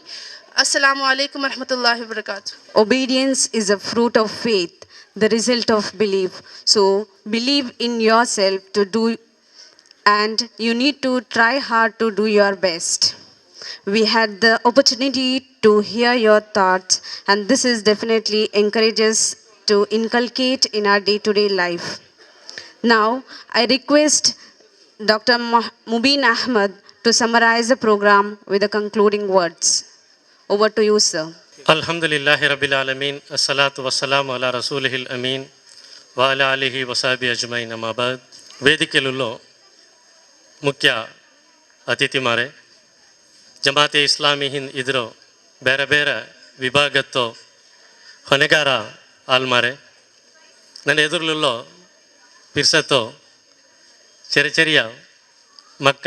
Assalamu alaikum wa rahmatullahi wa barakatuh. Obedience is a fruit of faith, the result of belief. So believe in yourself to do, and you need to try hard to do your best. We had the opportunity to hear your thoughts, and this is definitely encourages to inculcate in our day-to-day life. Now, I request Dr. Mubin Ahmed to summarize the program with the concluding words. Over to you, sir. Alhamdulillahi Rabbil Alameen. Assalatu wassalamu ala Rasulihil Ameen. Wa ala alihi wa sahbihi ajmain amma ba'd. ವೇದಿಕೆಯಲ್ಲೂ ಮುಖ್ಯ ಅತಿಥಿಮಾರೆ, ಜಮಾತೆ ಇಸ್ಲಾಮಿ ಹಿಂದ್ ಇದರ ಬೇರೆ ಬೇರೆ ವಿಭಾಗತ್ತು ಹೊಣೆಗಾರ ಆಲ್ಮಾರೆ, ನನ್ನ ಎದುರುಲೋ ಪಿರ್ಸತ್ತೋ ಚೆರಿಯ ಮಕ್ಕ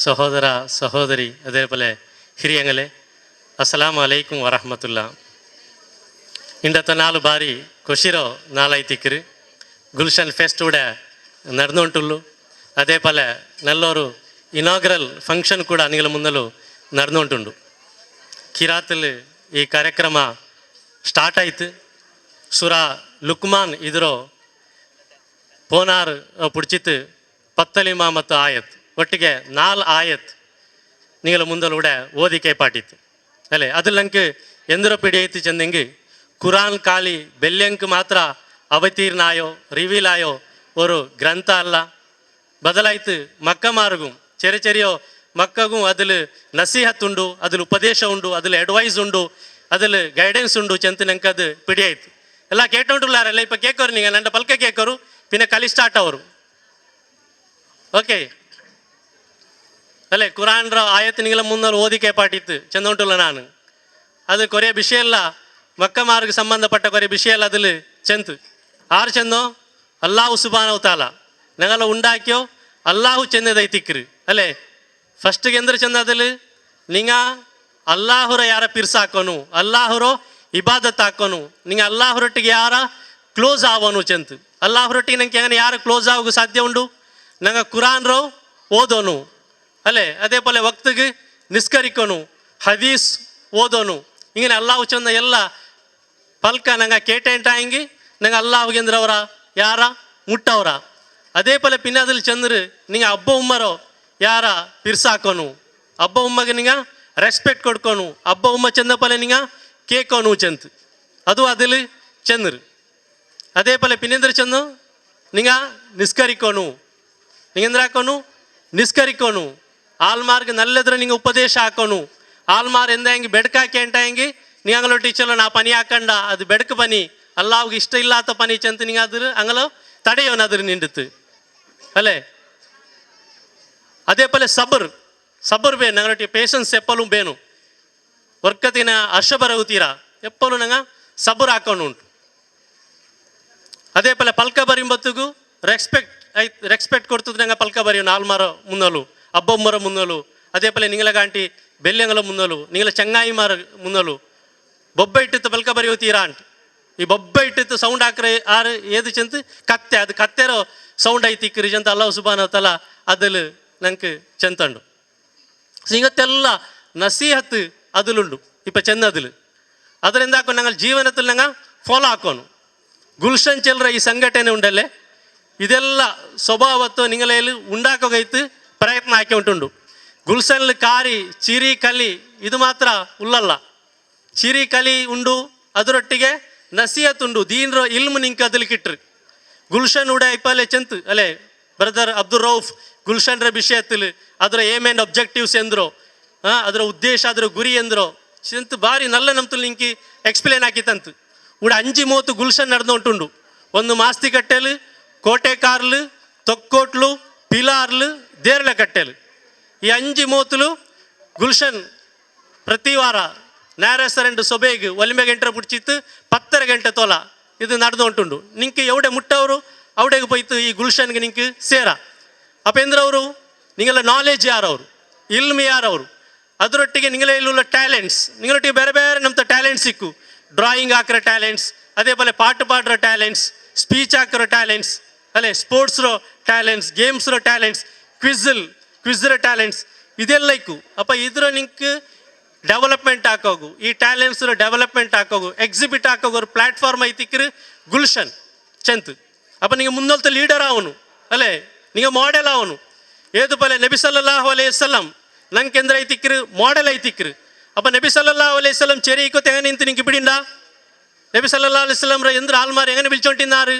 ಸಹೋದರ ಸಹೋದರಿ അതേപോലെ ಹಿರಿಯಂಗಲೆ, ಅಸ್ಸಲಾಮು ಅಲೈಕುಂ ವರಹಮತುಲ್ಲಾ. ಇಂಡತ್ತ 4 ಬಾರಿ ಖುಷಿರೋ ನಾಲೈತಿಕ್ಕಿರು ಗುಲ್ಶನ್ ಫೆಸ್ಟ್ ಕೂಡ ನಡೆದುಂಟುಲ್ಲು. അതേപോലെ നല്ലൊരു ഇനോഗ്രൽ ഫങ്ഷൻ ಕೂಡ നിങ്ങളുടെ മുന്നിൽ നടന്നുകൊണ്ടുണ്ട്. ಕಿರಾತಲ್ಲಿ ಈ ಕಾರ್ಯಕ್ರಮ ಸ್ಟಾರ್ಟ್ ಆಯ್ತು. ಸುರಾ ಲುಕ್ಮಾನ್ ಇದರೋ ಪೋನಾರ್ ಪುಡ್ಚಿತ್ತು ಪತ್ತಲಿಮಾ ಮತ್ತು ಆಯತ್ ಒಟ್ಟಿಗೆ 4 ಆಯತ್ ನಿಗಳ ಮುಂದಲೂಡೆ ಓದಿಕೆ ಪಾಟಿತ್ತು ಅಲ್ಲೇ. അതിലങ്ക് ಎಂದರ പിടിയത്ത് ചെന്നെങ്കിൽ ഖുറാൻ കാലി ಬೆಲ್ಯಂಕ್ ಮಾತ್ರ ಅವತೀರ್ಣಾಯೋ ರಿವೀಲಾಯೋ ഒരു ಗ್ರಂಥ ಅಲ್ಲ, ಬದಲಾಯ್ತು ಮಕ್ಕ ಮಾರ್ಗು ಚೆರಿಯೋ ಮಕ್ಕಗೂ ಅದಿಲ್ ನಸೀಹತ್ ಉಂಡು, ಅದಿಲ್ ಉಪದೇಶ ಉಂಡು, ಅದಿಲ್ ಅಡ್ವೈಸ್ ಉಂಡು, ಅದಿಲ್ ಗೈಡೆನ್ಸ್ ಉಂಡು ಚೆಂತ ನಂಗೆ ಅದು ಪಿಡಿಯಾಯ್ತು. ಎಲ್ಲ ಕೇಟೊಂಡುಲ್ಲಾರಲ್ಲ ಇಪ್ಪ ಕೇಕೋರು ನೀವು ನನ್ನ ಪಲ್ಕ ಕೇಕೋರು ಪಿನ್ನ ಕಲಿ ಸ್ಟಾರ್ಟ್ ಅವರು ಓಕೆ ಅಲ್ಲೇ. ಕುರಾನ್ರ ಆಯತ್ ನಿಗಳ ಮುನ್ನಲ್ಲಿ ಓದಿಕೆ ಪಾಟಿತ್ತು ಚೆಂದ ಉಂಟುಲ್ಲ. ನಾನು ಅದು ಕೊರೆ ವಿಷಯ ಎಲ್ಲ ಮಕ್ಕ ಮಾರ್ಗ ಸಂಬಂಧಪಟ್ಟ ಕೊರೆ ವಿಷಯ ಎಲ್ಲ ಅದಿಲ್ ಚೆಂತು ಆರು ಚೆಂದೋ ಅಲ್ಲಾಹು ಸುಬ್ಹಾನಹು ತಾಲ ഞങ്ങളെ ഉണ്ടാക്കിയോ അള്ളാഹു ചെന്നതൈത്തിക്കറ് അല്ലേ. ഫസ്റ്റിಗೆ ಎಂದ್ರೆ ಚೆಂದ അതിൽ നിങ്ങൾ ಅಲ್ಲಾಹುರ ಯಾರ ಪಿರ್ಸಾಕೋನು, ಅಲ್ಲಾಹುರೋ ಇಬಾದತ್ ಹಾಕೋನು, ನಿಂಗೆ ಅಲ್ಲಾಹುರೊಟ್ಟಿಗೆ ಯಾರ ಕ್ಲೋಸ್ ಆಗೋನು ಚೆಂತ. ಅಲ್ಲಾಹುರೊಟ್ಟಿಗೆ ನಂಗೆ ಹೆಂಗೆ ಯಾರು ಕ್ಲೋಸ್ ಆಗೋಕೆ ಸಾಧ್ಯ ಉಂಡು? ನಂಗೆ ಕುರಾನ್ರೋ ಓದೋನು ಅಲ್ಲೇ, അതേപോലെ ವಕ್ತಿಗೆ ನಿಸ್ಕರಿಕೋನು, ಹದೀಸ್ ಓದೋನು, ಹಿಂಗೆ ಅಲ್ಲಾಹು ಚೆಂದ ಎಲ್ಲ ಪಲ್ಕ ನಂಗೆ ಕೇಟೆಂಟಾಯಂಗಿ ನಂಗೆ ಅಲ್ಲಾಹುಗೆ ಅಂದ್ರೆ ಅವರ ಯಾರ ಮುಟ್ಟವರ. അതേപോലെ പിന്നെ അതിൽ ചെന്നിട്ട് നിങ്ങൾ അബ്ബ ഉമ്മറോ ಯಾರ ಪಿರ್ಸಾಕೋನು, ಅಬ್ಬ ಉಮ್ಮಗೆ ನಿಂಗ ರೆಸ್ಪೆಕ್ಟ್ ಕೊಡ್ಕೋನು, ಅಬ್ಬ ಉಮ್ಮ ಚೆಂದಪಲೆ ನಿಂಗ ಕೇಕೋನು ಚೆಂತ ಅದು അതിൽ ചെന്നിರು. അതേപോലെ പിന്നെന്ದ್ರ ചെന്നു നിങ്ങ നിസ്കരിക്കോನು, നിങ്ങെಂದ್ರ ಹಾಕೋನು ನಿಸ್ಕರಿಕೋನು. ಆಲ್ಮಾರ್ಗೆ ನಲ್ಲದ್ರ ನಿಂಗೆ ಉಪದೇಶ ಹಾಕೋನು. ಆಲ್ಮಾರ್ ಎಂದ ಹೆಂಗೆ ಬೆಡ್ಕಾಕಿ ಅಂಟ ಹೆಂಗೆ ನೀಂಗಲೋ ಟೀಚರ್లో ನಾ ಪನಿ ಹಾಕಂಡ ಅದು ಬೆಡ್ಕ ಪನಿ ಅಲ್ಲಾವ್ಗೆ ಇಷ್ಟ ಇಲ್ಲಾತ ಪನಿ ಚೆಂತ ನಿಂಗೆ ಅದ್ರ ಅಂಗಲೋ ತಡೆಯೋನು ಅದ್ರ ನಿಂಡಿತ್ತು ಅಲ್ಲೇ. അതേപോലെ സബർ ಬೇನು ഞങ്ങളുടെ ಪೇಷನ್ಸ್ ಎಪ್ಪಲು ಬೇನು ವರ್ಕತಿನ ಹರ್ಷ ಬರಗುತ್ತೀರಾ ಎಪ್ಪಲು ನಂಗೆ ಸಬರ್ ಹಾಕೊಂಡು ಉಂಟು. അതേപോലെ ಪಲ್ಕ ಬರಿಂಬತ್ತಿಗೂ ರೆಸ್ಪೆಕ್ಟ್ ಕೊಡ್ತದೆ ನಂಗೆ ಪಲ್ಕ ಬರೆಯೋ ಆಲ್ಮಾರ ಮುನ್ನಲು ಅಬ್ಬೊಮ್ಮರ ಮುನ್ನಲು. അതേപോലെ ನಿಂಗಲ ಗಾಂಟಿ ಬೆಲ್ಯಂಗಲ ಮುನ್ನಲು ನಿಂಗಲ ಚಂಗಾಯಿ ಮಾರ ಮುನ್ನಲು ಬೊಬ್ಬ ಇಟ್ಟಿತ್ತು ಪಲ್ಕ ಬರೆಯುತ್ತೀರಾ ಅಂಟ. ಈ ಬೊಬ್ಬ ಇಟ್ಟಿತ್ತು ಸೌಂಡ್ ಹಾಕ್ರೆ ಆರು ಏದು ಚೆಂತ ಕತ್ತೆ ಅದು ಕತ್ತೆರೋ ಸೌಂಡ್ ಐತಿಕ್ಕಿರಿ ಚೆಂತ ಅಲ್ಲಾಹು ಸುಬ್ಹಾನಹು ತಆಲ അതിൽ ನಂಗೆ ಚೆಂತಂಡು. സിംഗത്തെല്ല നസീഹത്ത് അതിലുണ്ട് ഇപ്പം ചെന്നതിൽ അതിലെന്താക്കും ഞങ്ങൾ ജീവനത്തിൽ ഞങ്ങൾ ഫോളോ ആക്കുന്നു. ഗുൽഷൻ ചെല്ലറ ഈ സംഘಟನೆ ഉണ്ടല്ലേ ಇದೆಲ್ಲ ಸ್ವಭಾವತ್ತು ನಿಂಗಲೆಯಲ್ಲಿ ഉണ്ടാക്കുകೈತು ಪ್ರಯತ್ನ ಹಾಕಿ ಉಂಟುಂಡು. ಗುಲ್ಸನ್ಲಿ ಕಾರಿ ಚಿರಿ ಕಲಿ ಇದು ಮಾತ್ರ ಉಲ್ಲಲ್ಲ, ಚಿರಿ ಕಲಿ ಉಂಡು ಅದರೊಟ್ಟಿಗೆ ನಸೀಹತ್ ಉಂಡು, ದೀನ್ರ ಇಲ್ಮು ನಿಂಗೆ ಅದಿಲ್ ಕಿಟ್ರಿ. ಗುಲ್ಶನ್ ಉಡ ಇಪ್ಪಲೆ ಚೆಂತು ಅಲ್ಲೇ ಬ್ರದರ್ ಅಬ್ದುಲ್ ರೌಫ್ ಗುಲ್ಶನ್ರ ವಿಷಯത്തിൽ ಅದರ ಏಮ್ ಆ್ಯಂಡ್ ಒಬ್ಜೆಕ್ಟಿವ್ಸ್ ಎಂದ್ರೋ ಅದರ ಉದ್ದೇಶ ಅದರ ಗುರಿ ಎಂದ್ರೋ ಚಿಂತ ಭಾರಿ ನಲ್ಲ ನಮ್ತು ನಿಂಕಿ ಎಕ್ಸ್ಪ್ಲೇನ್ ಆಕಿತ್ತಂತು ಕೂಡ 5-30 ಗುಲ್ಶನ್ ನಡೆದು ಉಂಟುಂಡು. ಒಂದು ಮಾಸ್ತಿ ಕಟ್ಟೆಲು, ಕೋಟೆಕಾರ್ಲು, ತೊಕ್ಕೋಟ್ಲು, ಪಿಲಾರ್ಲು, ದೇರ್ಲ ಕಟ್ಟೆಲು. ಈ 5-30 ಗುಲ್ಶನ್ ಪ್ರತಿ ವಾರ ನ್ಯಾರೇಸರೆಂಡು ಸೊಬೇಗ್ ಒಲಿಮೆ ಗಂಟೆ ಬಿಡ್ಚಿತ್ತು 10 ಗಂಟೆ ತೋಲ ಇದು ನಡೆದು ಉಂಟುಂಡು. ನಿಂಗೆ ಎವಡೆ ಮುಟ್ಟವರು ಅವಡೆಗೆ ಹೋಯ್ತು ಈ ಗುಲ್ಶನ್ಗೆ ನಿಂಗೆ ಸೇರ ಅಪೇಂದ್ರವರು ನಿಂಗೆಲ್ಲ ನಾಲೆಜ್ ಯಾರವರು, ಇಲ್ಮಿ ಯಾರವರು, ಅದರೊಟ್ಟಿಗೆ ನಿಂಗೆಲ್ಲ ಇಲ್ಲುള്ള ಟ್ಯಾಲೆಂಟ್ಸ್ ನಿಂಗಳೊಟ್ಟಿಗೆ ಬೇರೆ ಬೇರೆ ನಮ್ದು ಟ್ಯಾಲೆಂಟ್ಸ್ ಸಿಕ್ಕು. ಡ್ರಾಯಿಂಗ್ ಹಾಕಿರೋ ಟ್ಯಾಲೆಂಟ್ಸ್, ಅದೇ ಪೋಲೆ ಪಾಟು ಪಾಡ್ರೋ ಟ್ಯಾಲೆಂಟ್ಸ್, ಸ್ಪೀಚ್ ಹಾಕಿರೋ ಟ್ಯಾಲೆಂಟ್ಸ್, ಅಲ್ಲೇ ಸ್ಪೋರ್ಟ್ಸ್ರೋ ಟ್ಯಾಲೆಂಟ್ಸ್, ಗೇಮ್ಸ್ರೋ ಟ್ಯಾಲೆಂಟ್ಸ್, ಕ್ವಿಜ್ರ ಟ್ಯಾಲೆಂಟ್ಸ್ ಇದೆಲ್ಲ ಇಕ್ಕು. ಅಪ್ಪ ಇದ್ರ ನಿಂಗೆ ಡೆವಲಪ್ಮೆಂಟ್ ಹಾಕೋಗು, ಈ ಟ್ಯಾಲೆಂಟ್ಸ್ ಡೆವಲಪ್ಮೆಂಟ್ ಹಾಕೋಗು, ಎಕ್ಸಿಬಿಟ್ ಹಾಕೋಗು ஒரு ಪ್ಲಾಟ್ಫಾರ್ಮ್ ಐತಿಕ್ರು ಗುಲ್ಶನ್ ಚೆಂತ್. ಅಪ್ಪ ನಿಂಗೆ ಮುಂದೊಲ್ತ ಲೀಡರ್ ಅವನು ಅಲ್ಲೇ ನಿಂಗೆ ಮಾಡೆಲ್ ಅವನು ಏದು ಪಲೆ ನಬಿ ಸಲ್ಲಲ್ಲಾಹು ಅಲೈಹಿ ವಸಲ್ಲಂ ನಂಗೆ ಕೆಂದ್ರ ಐತಿಕ್ರು ಮಾಡೆಲ್ ಐತಿಕ್ರು. ಅಪ್ಪ ನಬಿ ಸಲ್ಲಲ್ಲಾಹು ಅಲೈಹಿ ವಸಲ್ಲಂ ಚೆರಿ ಇಕ್ಕೋತೆ ಹೆಂಗೆ ನಿಂತು ನಿಂಗೆ ಬಿಡಿಂಡ നബി സല്ലല്ലാഹു അലൈഹി വസല്ലം എന്തൊരു ആൾമാർ എങ്ങനെ വിളിച്ചോണ്ടിരുന്നാറ്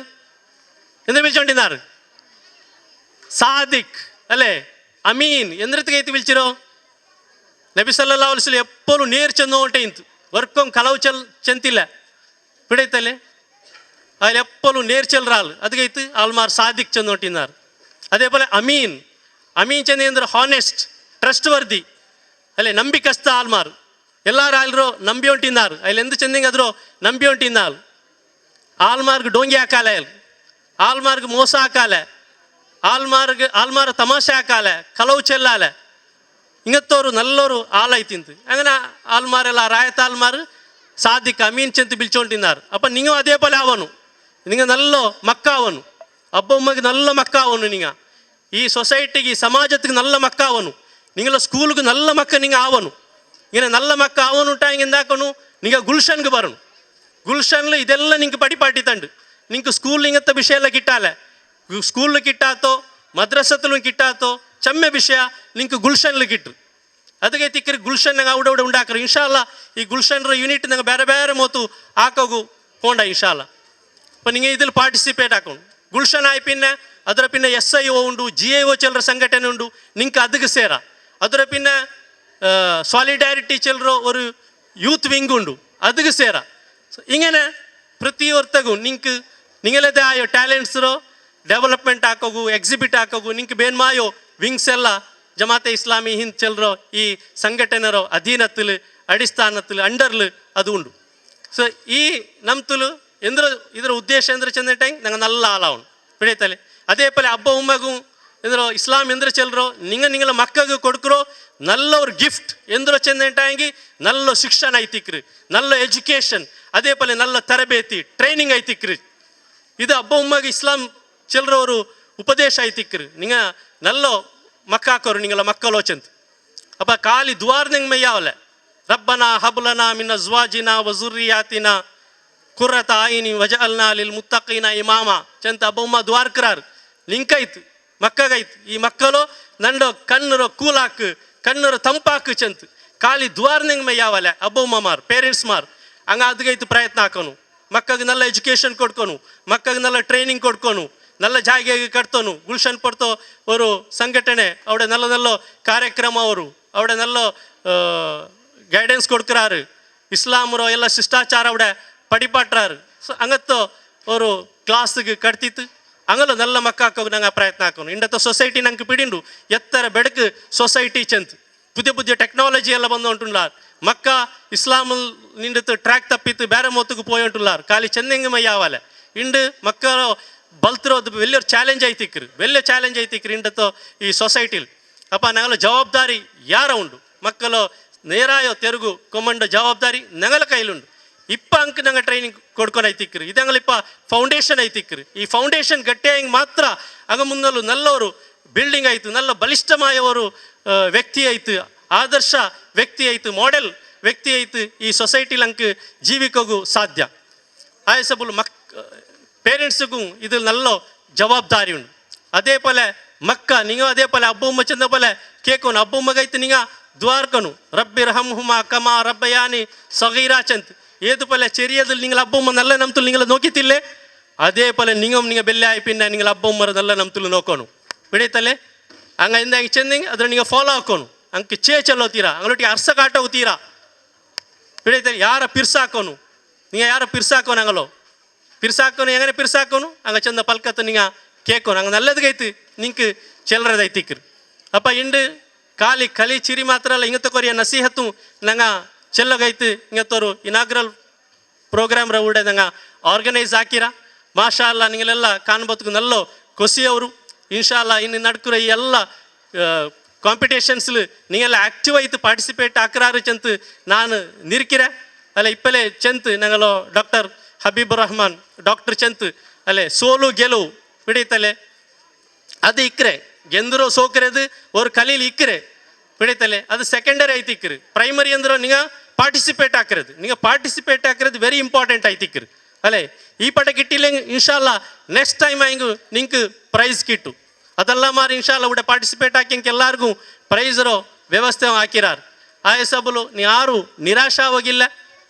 എന്തിനു വിളിച്ചോണ്ടിരുന്നാറ് സാദിഖ് അല്ലേ അമീൻ എന്തിനത്ത് കയറ്റി വിളിച്ചിരോ നബി സല്ലല്ലാഹു അലൈഹി വസല്ലം എപ്പോഴും നേർ ചെന്നോട്ടെ ಇಂತು ವರ್ಕಂ ಕಲವು ಚೆಂತಿಲ್ಲ ಬಿಡೈತಲ್ಲೇ അതിൽ എപ്പോഴും നേർ ചെല്ലറാൾ അത് കയറ്റ് ആൾമാർ സാദിഖ് ചെന്നോട്ടിന്നാറ്. അതേപോലെ അമീൻ ചെന്നേന്ദ്ര ಹಾನೆಸ್ಟ್ ಟ್ರಸ್ಟ್ ವರ್ದಿ ಅಲ್ಲೇ ನಂಬಿಕಸ್ತ ಆಲ್ಮಾರ್ ಎಲ್ಲಾರು ಆಲ್ರು ನಂಬಿ ಹೊಂಟಿದ್ದಾರೆ ಅಲ್ಲಿ ಎಂದ ಚೆಂದಂಗೆ ಆದರೂ ನಂಬಿ ಹೊಂಟಿದ್ದಾರೆ. ಆಲ್ಮಾರ್ಗ್ ಡೋಂಗಿ ಹಾಕಾಲೆ, ಆಲ್ಮಾರ್ಗ್ ಮೋಸ ಹಾಕಾಲೆ, ಆಲ್ಮಾರ ತಮಾಷೆ ಹಾಕಾಲೆ, ಕಲವು ಚೆಲ್ಲಾಲೆ ಇಂಗತ್ತೋರು ನಲ್ಲೋರು ಆಲೈತಿಂತು അങ്ങനെ ആൽമാരെല്ലാം റായത്ത് ആൽമാർ സാദിഖ് അമീൻ ചെന്ന് പിടിച്ചോണ്ടിരുന്നാർ. അപ്പം നിങ്ങൾ അതേപോലെ ആവണു, നിങ്ങൾ നല്ല മക്കാവണു, അബ്ബ ഉമ്മക്ക് നല്ല മക്കാവണു, നിങ്ങൾ ഈ സൊസൈറ്റിക്ക് ഈ സമാജത്തിക്ക് നല്ല മക്കാവണു, നിങ്ങളെ സ്കൂളിക്ക് നല്ല മക്ക നിങ്ങൾ ആവണു. ഇങ്ങനെ നല്ല മക്ക ആവണുട്ടായെങ്കിൽ എന്താക്കണു നിങ്ങൾ ഗുൽഷನ್ಗೆ ಬರನು. ಗುಲ್ಶನ್ಲು ಇದೆಲ್ಲ ನಿಂಗೆ ಪಡಿಪಾಟಿತಂಡು ನಿಂಗೆ ಸ್ಕೂಲ್ ಇಂಗತ್ತ ವಿಷಯ ಎಲ್ಲ ಕಿಟ್ಟಾಲೆ, ಸ್ಕೂಲ್ ಕಿಟ್ಟಾತೋ ಮದ್ರಸತ್ಲು ಕಿಟ್ಟಾತೋ ಚಮ್ಮೆ ವಿಷಯ ನಿಂಗೆ ಗುಲ್ಶನ್ಲು ಕಿಟ್ರು. ಅದಕ್ಕೆ ತಿಕ್ಕರಿ ಗುಲ್ಶನ್ ನಂಗೆ ಔಡ ಉಂಡಾಕ್ರು. ಇನ್ಶಾಲ್ಲ ಈ ಗುಲ್ಶನ್ರ ಯೂನಿಟ್ ನಂಗೆ ಬೇರೆ ಬೇರೆ ಮೋತು ಹಾಕೋಗು ಪೋಂಡ ಇನ್ಶಾಲ್ಲ. അപ്പം നിങ്ങൾ ഇതിൽ പാർട്ടിസിപ്പേറ്റ് ആക്കണം. ഗുൽഷൻ ആയി പിന്നെ ಅದರ പിന്നെ SIO ಉಂಡು, GIO ಚಿಲ್ಲರ ಸಂಘಟನೆ ಉಂಡು, ನಿಂಗೆ ಅದಕ್ಕೆ ಸೇರ. ಅದರ പിന്നെ ಸಾಲಿಡ್ಯಾರಿಟಿ ಚಿಲ್ಲರ ഒരു ಯೂತ್ ವಿಂಗ್ ಉಂಡು, ಅದಕ್ಕೆ ಸೇರ. ഇങ്ങനെ ಪ್ರತಿಯೊರ್ತಗೂ ನಿಂಗೆ ನಿಂಗಲದೇ ಆಯೋ ಟ್ಯಾಲೆಂಟ್ಸ್ರೋ ಡೆವಲಪ್ಮೆಂಟ್ ಹಾಕೋಗು, ಎಕ್ಸಿಬಿಟ್ ಹಾಕೋಗು, ನಿಂಗೆ ಬೇನ್ಮಾಯೋ ವಿಂಗ್ಸ್ ಎಲ್ಲ ಜಮಾತೆ ಇಸ್ಲಾಮಿ ಹಿಂದ್ ಚೆಲ್ಲರೋ ಈ ಸಂಘಟನೆರೋ ಅಧೀನത്തിൽ ಅಡಿಸ್ಥಾನത്തിൽ ಅಂಡರ್ಲು ಅದು ಉಂಡು. ಸೊ ಈ ನಮ್ತುಲು ಎಂದ್ರ ಇದರ ಉದ್ದೇಶ ಎಂದ್ರೆ ಚೆಂದಿಟ್ಟಂಗೆ ನಂಗೆ ನಲ್ಲ ಆಲಾವನು ಬಿಡೈತಲೆ. അതേപോലെ ಅಬ್ಬ ಉಮ್ಮಗೂ ಎಂದ್ರೋ ಇಸ್ಲಾಂ ಎಂದ್ರೆ ಚೆಲ್ಲರೋ ನಿಂಗಳ ಮಕ್ಕಗೂ ಕೊಡ್ಕರೋ நல்ல ஒரு ಗಿಫ್ಟ್ ಎಂದ್ರೋ ಚೆಂದಿಟ್ಟಾಗಿ நல்ல ಶಿಕ್ಷಣ ಐತಿಕ್ರಿ, நல்ல ಎಜುಕೇಷನ್, അതേപോലെ நல்ல ತರಬೇತಿ ಟ್ರೈನಿಂಗ್ ಐತಿಕ್ರಿ. ಇದು ಅಬ್ಬ ಉಮ್ಮಗೆ ಇಸ್ಲಾಂ ಚೆಲ್ಲರೋ ஒரு ಉಪದೇಶ ಐತಿಕ್ರಿ. ನಿಂಗ நல்ல ಮಕ್ಕಾಕೋರು ನಿಂಗಳ ಮಕ್ಕಳೋ ಚೆಂತ. ಅಪ್ಪ ಖಾಲಿ ದುವಾರ್ ನಿಂಗೆ ಮೈಯಾವಲೆ ರಬ್ಬನಾ ಹಬ್ಲನಾ ಮಿನ ಜ್ವಾಜಿನಾ ವಜುರ್ರಿಯಾತಿನಾ ಕುರ್ರತ ಆಯಿನಿ ವಜಅಲ್ನಾ ಲಿಲ್ ಮುತ್ತಕೀನ ಇಮಾಮ ಚೆಂತ ಅಬ್ಬ ಉಮ್ಮ ದ್ವಾರ್ಕರಾರು ಲಿಂಕೈತು ಮಕ್ಕಗೈತು. ಈ ಮಕ್ಕಳು ನಂಡು ಕಣ್ಣರು ಕೂಲಾಕು ಕಣ್ಣರು ತಂಪಾಕು ಚೆಂತ ಖಾಲಿ ದ್ವಾರ್ ನಿಂಗೆ ಮೈಯಾವಲೆ ಅಬ್ಬ ಉಮ್ಮಮಾರ್ ಪೇರೆಂಟ್ಸ್ ಮಾರ್ ಹಂಗ ಅದಗೈತು ಪ್ರಯತ್ನ ಹಾಕೋನು. ಮಕ್ಕಗೆ നല്ല ಎಜುಕೇಷನ್ ಕೊಡ್ಕೊನು, ಮಕ್ಕಗೆ നല്ല ಟ್ರೈನಿಂಗ್ ಕೊಡ್ಕೊನು, നല്ല ಜಾಗೆಗೆ ಕಟ್ತೋನು. ಗುಲ್ಶನ್ ಪಡ್ತೋ ಅವರು ಸಂಘಟನೆ ಅವಡೆ நல்ல நல்ல ಕಾರ್ಯಕ್ರಮ ಅವರು ಅವಡೆ நல்ல ಗೈಡೆನ್ಸ್ ಕೊಡ್ಕರಾರು. ಇಸ್ಲಾಮರೋ ಎಲ್ಲ ಶಿಷ್ಟಾಚಾರ ಅವಡೆ ಪಡಿಪಾಟ್ರಾರು. ಸೊ ಹಂಗತ್ತೋ ಅವರು ಕ್ಲಾಸ್ಗೆ ಕಟ್ತಿತ್ತು ಹಂಗಲ್ಲ நல்ல ಮಕ್ಕ ಹಾಕೋಗಿ ನಂಗೆ ಪ್ರಯತ್ನ ಹಾಕೋನು. ಇಂಡತ್ತ ಸೊಸೈಟಿ ನಂಗೆ ಪಿಡಿಂಡು ಎತ್ತರ ಬೆಡಕು ಸೊಸೈಟಿ ಚೆಂತ ಪುದಿಯ ಪುದಿಯ ಟೆಕ್ನಾಲಜಿ ಎಲ್ಲ ಬಂದು ಉಂಟುಲ್ಲಾರ್. ಮಕ್ಕ ಇಸ್ಲಾಮ್ ನಿಂಡತ್ತು ಟ್ರ್ಯಾಕ್ ತಪ್ಪಿತ್ತು ಬೇರೆ ಮೊತ್ತಕ್ಕೆ ಪೋಯಿ ಉಂಟುಲ್ಲಾರ್. ಖಾಲಿ ಚೆಂದಂಗೆ ಮೈಯಾವಲೆ ಇಂಡು ಮಕ್ಕಳು ಬಲ್ತಿರೋದು വലിയൊരു ಚಾಲೆಂಜ್ ಐತಿಕ್ರಿ, വലിയ ಚಾಲೆಂಜ್ ಐತಿಕ್ರಿ ಇಂಡತ್ತೋ ಈ ಸೊಸೈಟಿಲಿ. ಅಪ್ಪ ನಂಗಲ ಜವಾಬ್ದಾರಿ ಯಾರ ಉಂಡು ಮಕ್ಕಳು ನೇರಾಯೋ ತೆರುಗು ಕೊಮ್ಮಂಡ ಜವಾಬ್ದಾರಿ ನಂಗಲ ಕೈಲುಂಡು. ಇಪ್ಪ ಅಂಕ ನಂಗೆ ಟ್ರೈನಿಂಗ್ ಕೊಡ್ಕೊಂಡು ಐತಿಕ್ರಿ. ಇದಂಗಲಿಪ್ಪ ಫೌಂಡೇಶನ್ ಐತಿಕ್ರಿ. ಈ ಫೌಂಡೇಶನ್ ಗಟ್ಟಿಯಾಗಿ ಮಾತ್ರ ಆಗ ಮುನ್ನಲು ನಲ್ಲವರು ಬಿಲ್ಡಿಂಗ್ ಆಯಿತು, ನಲ್ಲ ಬಲಿಷ್ಠಮಾಯವರು ವ್ಯಕ್ತಿ ಆಯ್ತು, ಆದರ್ಶ ವ್ಯಕ್ತಿ ಆಯ್ತು, ಮಾಡೆಲ್ ವ್ಯಕ್ತಿ ಆಯ್ತು. ಈ ಸೊಸೈಟಿಲಿ ಅಂಕ ಜೀವಿಕೋಗು ಸಾಧ್ಯ ಆಯಸಬುಲ್ ಪೇರೆಂಟ್ಸ್ಗೂ ಇದು നല്ല ಜವಾಬ್ದಾರಿ ಉಂಟು. അതേപോലെ ಮಕ್ಕ ನೀವು അതേപോലെ ಅಬ್ಬೊಮ್ಮ ಚಂದ പോലെ ಕೇಕೋನು ಅಬ್ಬೊಮ್ಮಗೈತು ನಿಂಗ ದ್ವಾರ್ಕನು ರಬ್ಬಿ ರಹಮ್ಹುಮಾ ಕಮಾ ರಬ್ಬಯಾನಿ ಸಗೀರಾ ಚಂತ ഏതുപോലെ ചെറിയതിൽ നിങ്ങൾ അബ്ബമ്മ നല്ല നംതുൽ നിങ്ങൾ നോക്കിത്തില്ലേ അതേപോലെ നിങ്ങൾ നിങ്ങൾ ബെല്ലായി പിന്നെ നിങ്ങൾ അബ്ബമ്മ നല്ല നംതുൽ നോക്കണം. ಬಿಡೈತಲ್ಲೇ ಹಂಗೆ ಇಂದ ಹಂಗೆ ಚೆಂದಿಂಗೆ ಅದ್ರ ನೀವು ಫಾಲೋ ಹಾಕೋನು ಹಂಗೆ ಚಲೋತೀರಾ ಅಂಗಲೊಟ್ಟಿಗೆ ಅರ್ಸ ಕಾಟ ಹೋಗ್ತೀರಾ ಬಿಡೈತಲ್ಲ ಯಾರ ಪಿರ್ಸಾಕೋನು ನೀವು ಯಾರ ಪಿರ್ಸಾಕೋನು ಹಂಗಲೋ ಪಿರ್ಸಾಕೋನು ಹೆಂಗನೆ ಪಿರ್ಸಾಕೋನು ಹಂಗೆ ಚಂದ ಪಲ್ಕತ್ತು ನಿಂಗೆ ಕೇಕೋನು ಹಂಗೆ ನಲ್ಲದಗೈತಿ ನಿಂಗೆ ಚೆಲ್ಲರದೈತಿಕ್ರು ಅಪ್ಪ ಇಂಡು ಖಾಲಿ ಕಲಿ ಚಿರಿ ಮಾತ್ರ ಅಲ್ಲ ಹಿಂಗೆ ತಕೋರಿಯ ನಸೀಹತ್ತು ನಂಗೆ ಚೆಲ್ಲಗೈತಿ ಹಿಂಗೆ ತೋರು ಇನಾಗ್ರಲ್ ಪ್ರೋಗ್ರಾಮ್ ಊಡೆ ನಂಗೆ ಆರ್ಗನೈಸ್ ಹಾಕಿರ ಮಾಷಾ ಅಲ್ಲ ನಿಂಗೆಲ್ಲ ಕಾಣ್ಬೋತ್ಕು ನಲ್ಲೋ ಕೊಸಿಯವರು ಇನ್ಶಾ ಅಲ್ಲ ಇನ್ನು ನಡ್ಕುರ ಈ ಎಲ್ಲ ಕಾಂಪಿಟೇಷನ್ಸ್ಲು ನೀವೆಲ್ಲ ಆ್ಯಕ್ಟಿವ್ ಆಯ್ತು ಪಾರ್ಟಿಸಿಪೇಟ್ ಹಾಕ್ರಾರು ಚಂತ ನಾನು ನಿರ್ಕಿರೆ ಅಲ್ಲ ಇಪ್ಪಲೆ ಚಂತ್ ನಂಗಲೋ ಡಾಕ್ಟರ್ ಹಬೀಬ್ ರಹಮಾನ್ ಡಾಕ್ಟರ್ ಚಂತ್ ಅಲ್ಲೇ ಸೋಲು ಗೆಲುವು ಬಿಡೈತಲೆ ಅದು ಇಕ್ರೆ ಗೆಂದರೋ ಸೋಕರೆದು ಅವ್ರ ಕಲೀಲಿ ಇಕ್ರೆ ಬಿಡೈತಲೆ ಅದು ಸೆಕೆಂಡರಿ ಐತಿ ಇಕ್ರಿ ಪ್ರೈಮರಿ ಅಂದ್ರೆ ನಿಂಗೆ ಪಾರ್ಟಿಸಿಪೇಟ್ ಹಾಕಿರೋದು ನಿಂಗೆ ಪಾರ್ಟಿಸಿಪೇಟ್ ಹಾಕಿರೋದು ವೆರಿ ಇಂಪಾರ್ಟೆಂಟ್ ಐತಿ ಇಕ್ರಿ ಅಲ್ಲೇ ಈ ಪಟ ಕಿಟ್ಟಿಲ್ಲ ಇನ್ಶಾಲ್ಲ ನೆಕ್ಸ್ಟ್ ಟೈಮ್ ಹಿಂಗೆ ನಿಂಗೆ ಪ್ರೈಸ್ ಕಿಟ್ಟು ಅದೆಲ್ಲ ಮಾರಿ ಇನ್ಶಾಲ್ಲ ಕೂಡ ಪಾರ್ಟಿಸಿಪೇಟ್ ಹಾಕಿ ಎಲ್ಲರಿಗೂ ಪ್ರೈಸರೋ ವ್ಯವಸ್ಥೆ ಹಾಕಿರಾರು ಆ ಹೆಸಬಲು ನೀ ಯಾರು ನಿರಾಶಾವಾಗಿಲ್ಲ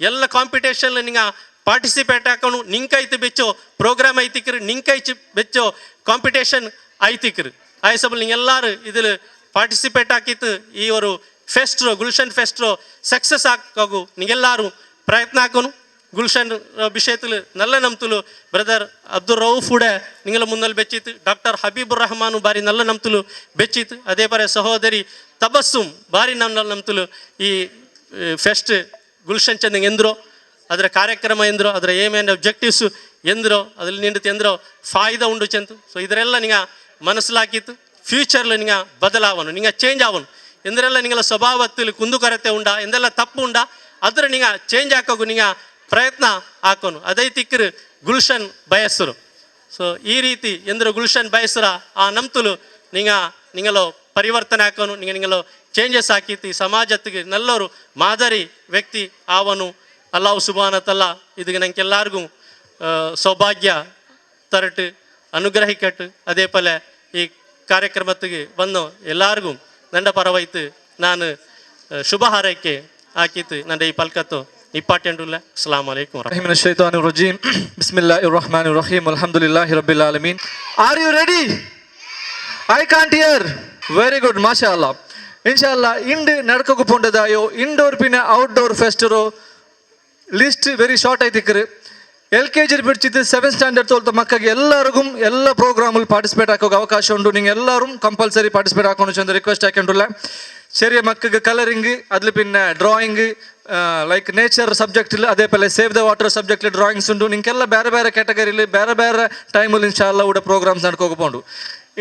ಎಲ್ಲ ಕಾಂಪಿಟೇಷನ್ ನಿಂಗೆ ಪಾರ್ಟಿಸಿಪೇಟ್ ಹಾಕೋನು ನಿಂಕೈತು ಬೆಚ್ಚೋ ಪ್ರೋಗ್ರಾಮ್ ಐತಿಕ್ರಿ ನಿಂಕೈಚು ಬೆಚ್ಚೋ ಕಾಂಪಿಟೇಷನ್ ಐತಿಕ್ರಿ ಆ ಹೆಸಬಲು ನಿಂಗೆಲ್ಲರೂ ಇದಿಲ್ ಪಾರ್ಟಿಸಿಪೇಟ್ ಹಾಕಿತ್ತು ಈ ಒಂದು ಫೆಸ್ಟ್ರೋ ಗುಲ್ಶನ್ ಫೆಸ್ಟ್ರೋ ಸಕ್ಸಸ್ ಹಾಕೋಗು ನಿಂಗೆಲ್ಲರೂ ಪ್ರಯತ್ನ ಹಾಕೋನು ಗುಲ್ಶನ್ ವಿಷಯത്തിൽ നല്ല ನಮ್ತುಲು ಬ್ರದರ್ ಅಬ್ದುಲ್ ರೌಫ್ ಕೂಡ ನಿಂಗೆಲ್ಲ ಮುನ್ನಲ್ಲಿ ಬೆಚ್ಚಿತ್ತು ಡಾಕ್ಟರ್ ಹಬೀಬ್ ರಹಮಾನು ಬಾರಿ നല്ല ನಮ್ತುಲು ಬೆಚ್ಚಿತ್ತು ಅದೇ ಪರ ಸಹೋದರಿ ತಬಸ್ಸುಮ್ ಬಾರಿ ನಮ್ತುಲು ಈ ಫೆಸ್ಟ್ ಗುಲ್ಶನ್ ಚಂದಂಗೆ ಎಂದ್ರೋ ಅದರ ಕಾರ್ಯಕ್ರಮ ಎಂದ್ರೋ ಅದರ ಏಮ್ ಆ್ಯಂಡ್ ಒಬ್ಜೆಕ್ಟಿವ್ಸು ಎಂದ್ರೋ ಅದ್ರಲ್ಲಿ ನಿಂಡಿತು ಎಂದ್ರೋ ಫಾಯ್ದ ಉಂಡು ಚಂತು ಸೊ ಇದರೆಲ್ಲ ನಿಂಗೆ ಮನಸ್ಸಲಾಕಿತ್ತು ಫ್ಯೂಚರ್ಲು ನಿಂಗೆ ಬದಲಾವನು ನಿಂಗೆ ಚೇಂಜ್ ಆವನು ಎಂದ್ರೆಲ್ಲ ನಿಂಗೆಲ್ಲ ಸ್ವಭಾವത്തിൽ ಕುಂದುಕೊರತೆ ಉಂಡ ಎಂದೆಲ್ಲ ತಪ್ಪು ಉಂಡ ಅದ್ರ ನಿಂಗೆ ಚೇಂಜ್ ಹಾಕೋಗು ನಿಂಗೆ ಪ್ರಯತ್ನ ಹಾಕೋನು ಅದೈತಿಕ್ರು ಗುಲ್ಶನ್ ಬಯಸ್ಸರು ಸೊ ಈ ರೀತಿ ಎಂದ್ರೆ ಗುಲ್ಶನ್ ಬಯಸ್ಸರ ಆ ನಮ್ತುಲು ನಿಂಗಲೋ ಪರಿವರ್ತನೆ ಹಾಕೋನು ನಿಂಗಲೋ ಚೇಂಜಸ್ ಹಾಕಿತ್ತು ಈ ಸಮಾಜತ್ತಿಗೆ ನಲ್ಲವರು ಮಾದರಿ ವ್ಯಕ್ತಿ ಆವನು ಅಲ್ಲಾಹು ಸುಬ್ಹಾನ ತಲ್ಲ ಇದಕ್ಕೆ ನಂಗೆಲ್ಲರಿಗೂ ಸೌಭಾಗ್ಯ ತರಟು ಅನುಗ್ರಹಿಕಟ್ಟು ಅದೇ ಪಲೆ ಈ ಕಾರ್ಯಕ್ರಮತ್ತಿಗೆ ಬಂದು ಎಲ್ಲರಿಗೂ ನಂಡ ಪರವೈತು ನಾನು ಶುಭ ಹಾರೈಕೆ ಹಾಕಿತ್ತು ನನ್ನ ಈ ಪಲ್ಕತ್ತು ನಿಪ್ಪಾಟೆಂಡುಲ್ಲ ಅಸ್ಸಲಾಮು ಅಲೈಕುಂ ಮಿನಶ್ ಶೈತಾನಿರ್ ರಜೀಮ್ ಬಿಸ್ಮಿಲ್ಲಾಹಿರ್ ರಹಮಾನಿರ್ ರಹೀಮ್ ಅಲ್ಹಮ್ದುಲಿಲ್ಲಾಹಿ ರಬ್ಬಿಲ್ ಆಲಮೀನ್. Are you ready? I can't hear. Very good ಮಾಶಾ ಅಲ್ಲಾ. ಇನ್ಶಾಲ್ಲ ಇಂಡು ನಡ್ಕೋಕು ಪೋಂಡದಾಯೋ ಇಂಡೋರ್ ಪಿನ ಔಟ್ಡೋರ್ ಫೆಸ್ಟರು ಲಿಸ್ಟ್ ವೆರಿ ಶಾರ್ಟ್ ಐತಿಕ್ರು LKG ಬಿಡ್ಚಿದ್ದು 7th ಸ್ಟ್ಯಾಂಡರ್ಡ್ ತೋಲ್ತ ಮಕ್ಕಳಿಗೆ ಎಲ್ಲರಿಗೂ ಎಲ್ಲ ಪ್ರೋಗ್ರಾಮಲ್ಲಿ ಪಾರ್ಟಿಸಿಪೇಟ್ ಹಾಕೋಕೆ ಅವಕಾಶ ಉಂಟು. ನಿಂಗೆ ಎಲ್ಲರೂ ಕಂಪಲ್ಸರಿ ಪಾರ್ಟಿಸಿಪೇಟ್ ಹಾಕೊಂಡು ಚಂದ ರಿಕ್ವೆಸ್ಟ್ ಹಾಕೊಂಡಿಲ್ಲ. ചെറിയ മക്കൾക്ക് കളറിങ് അതിൽ പിന്നെ ഡ്രോയിങ് ലൈക്ക് നേച്ചർ സബ്ജക്റ്റിൽ അതേപോലെ സേവ് ദ വാട്ടർ സബ്ജക്റ്റിൽ ಡ್ರಾಯಿಂಗ್ಸ್ ಉಂಟು. ನಿಂಗೆಲ್ಲ ಬೇರೆ ಬೇರೆ ಕ್ಯಾಟಗರಿಲಿ ಬೇರೆ ಬೇರೆ ಟೈಮಲ್ಲಿ ಇನ್ಶಾಲ್ಲ ಕೂಡ ಪ್ರೋಗ್ರಾಮ್ಸ್ ನಡ್ಕೋಕೊಂಡು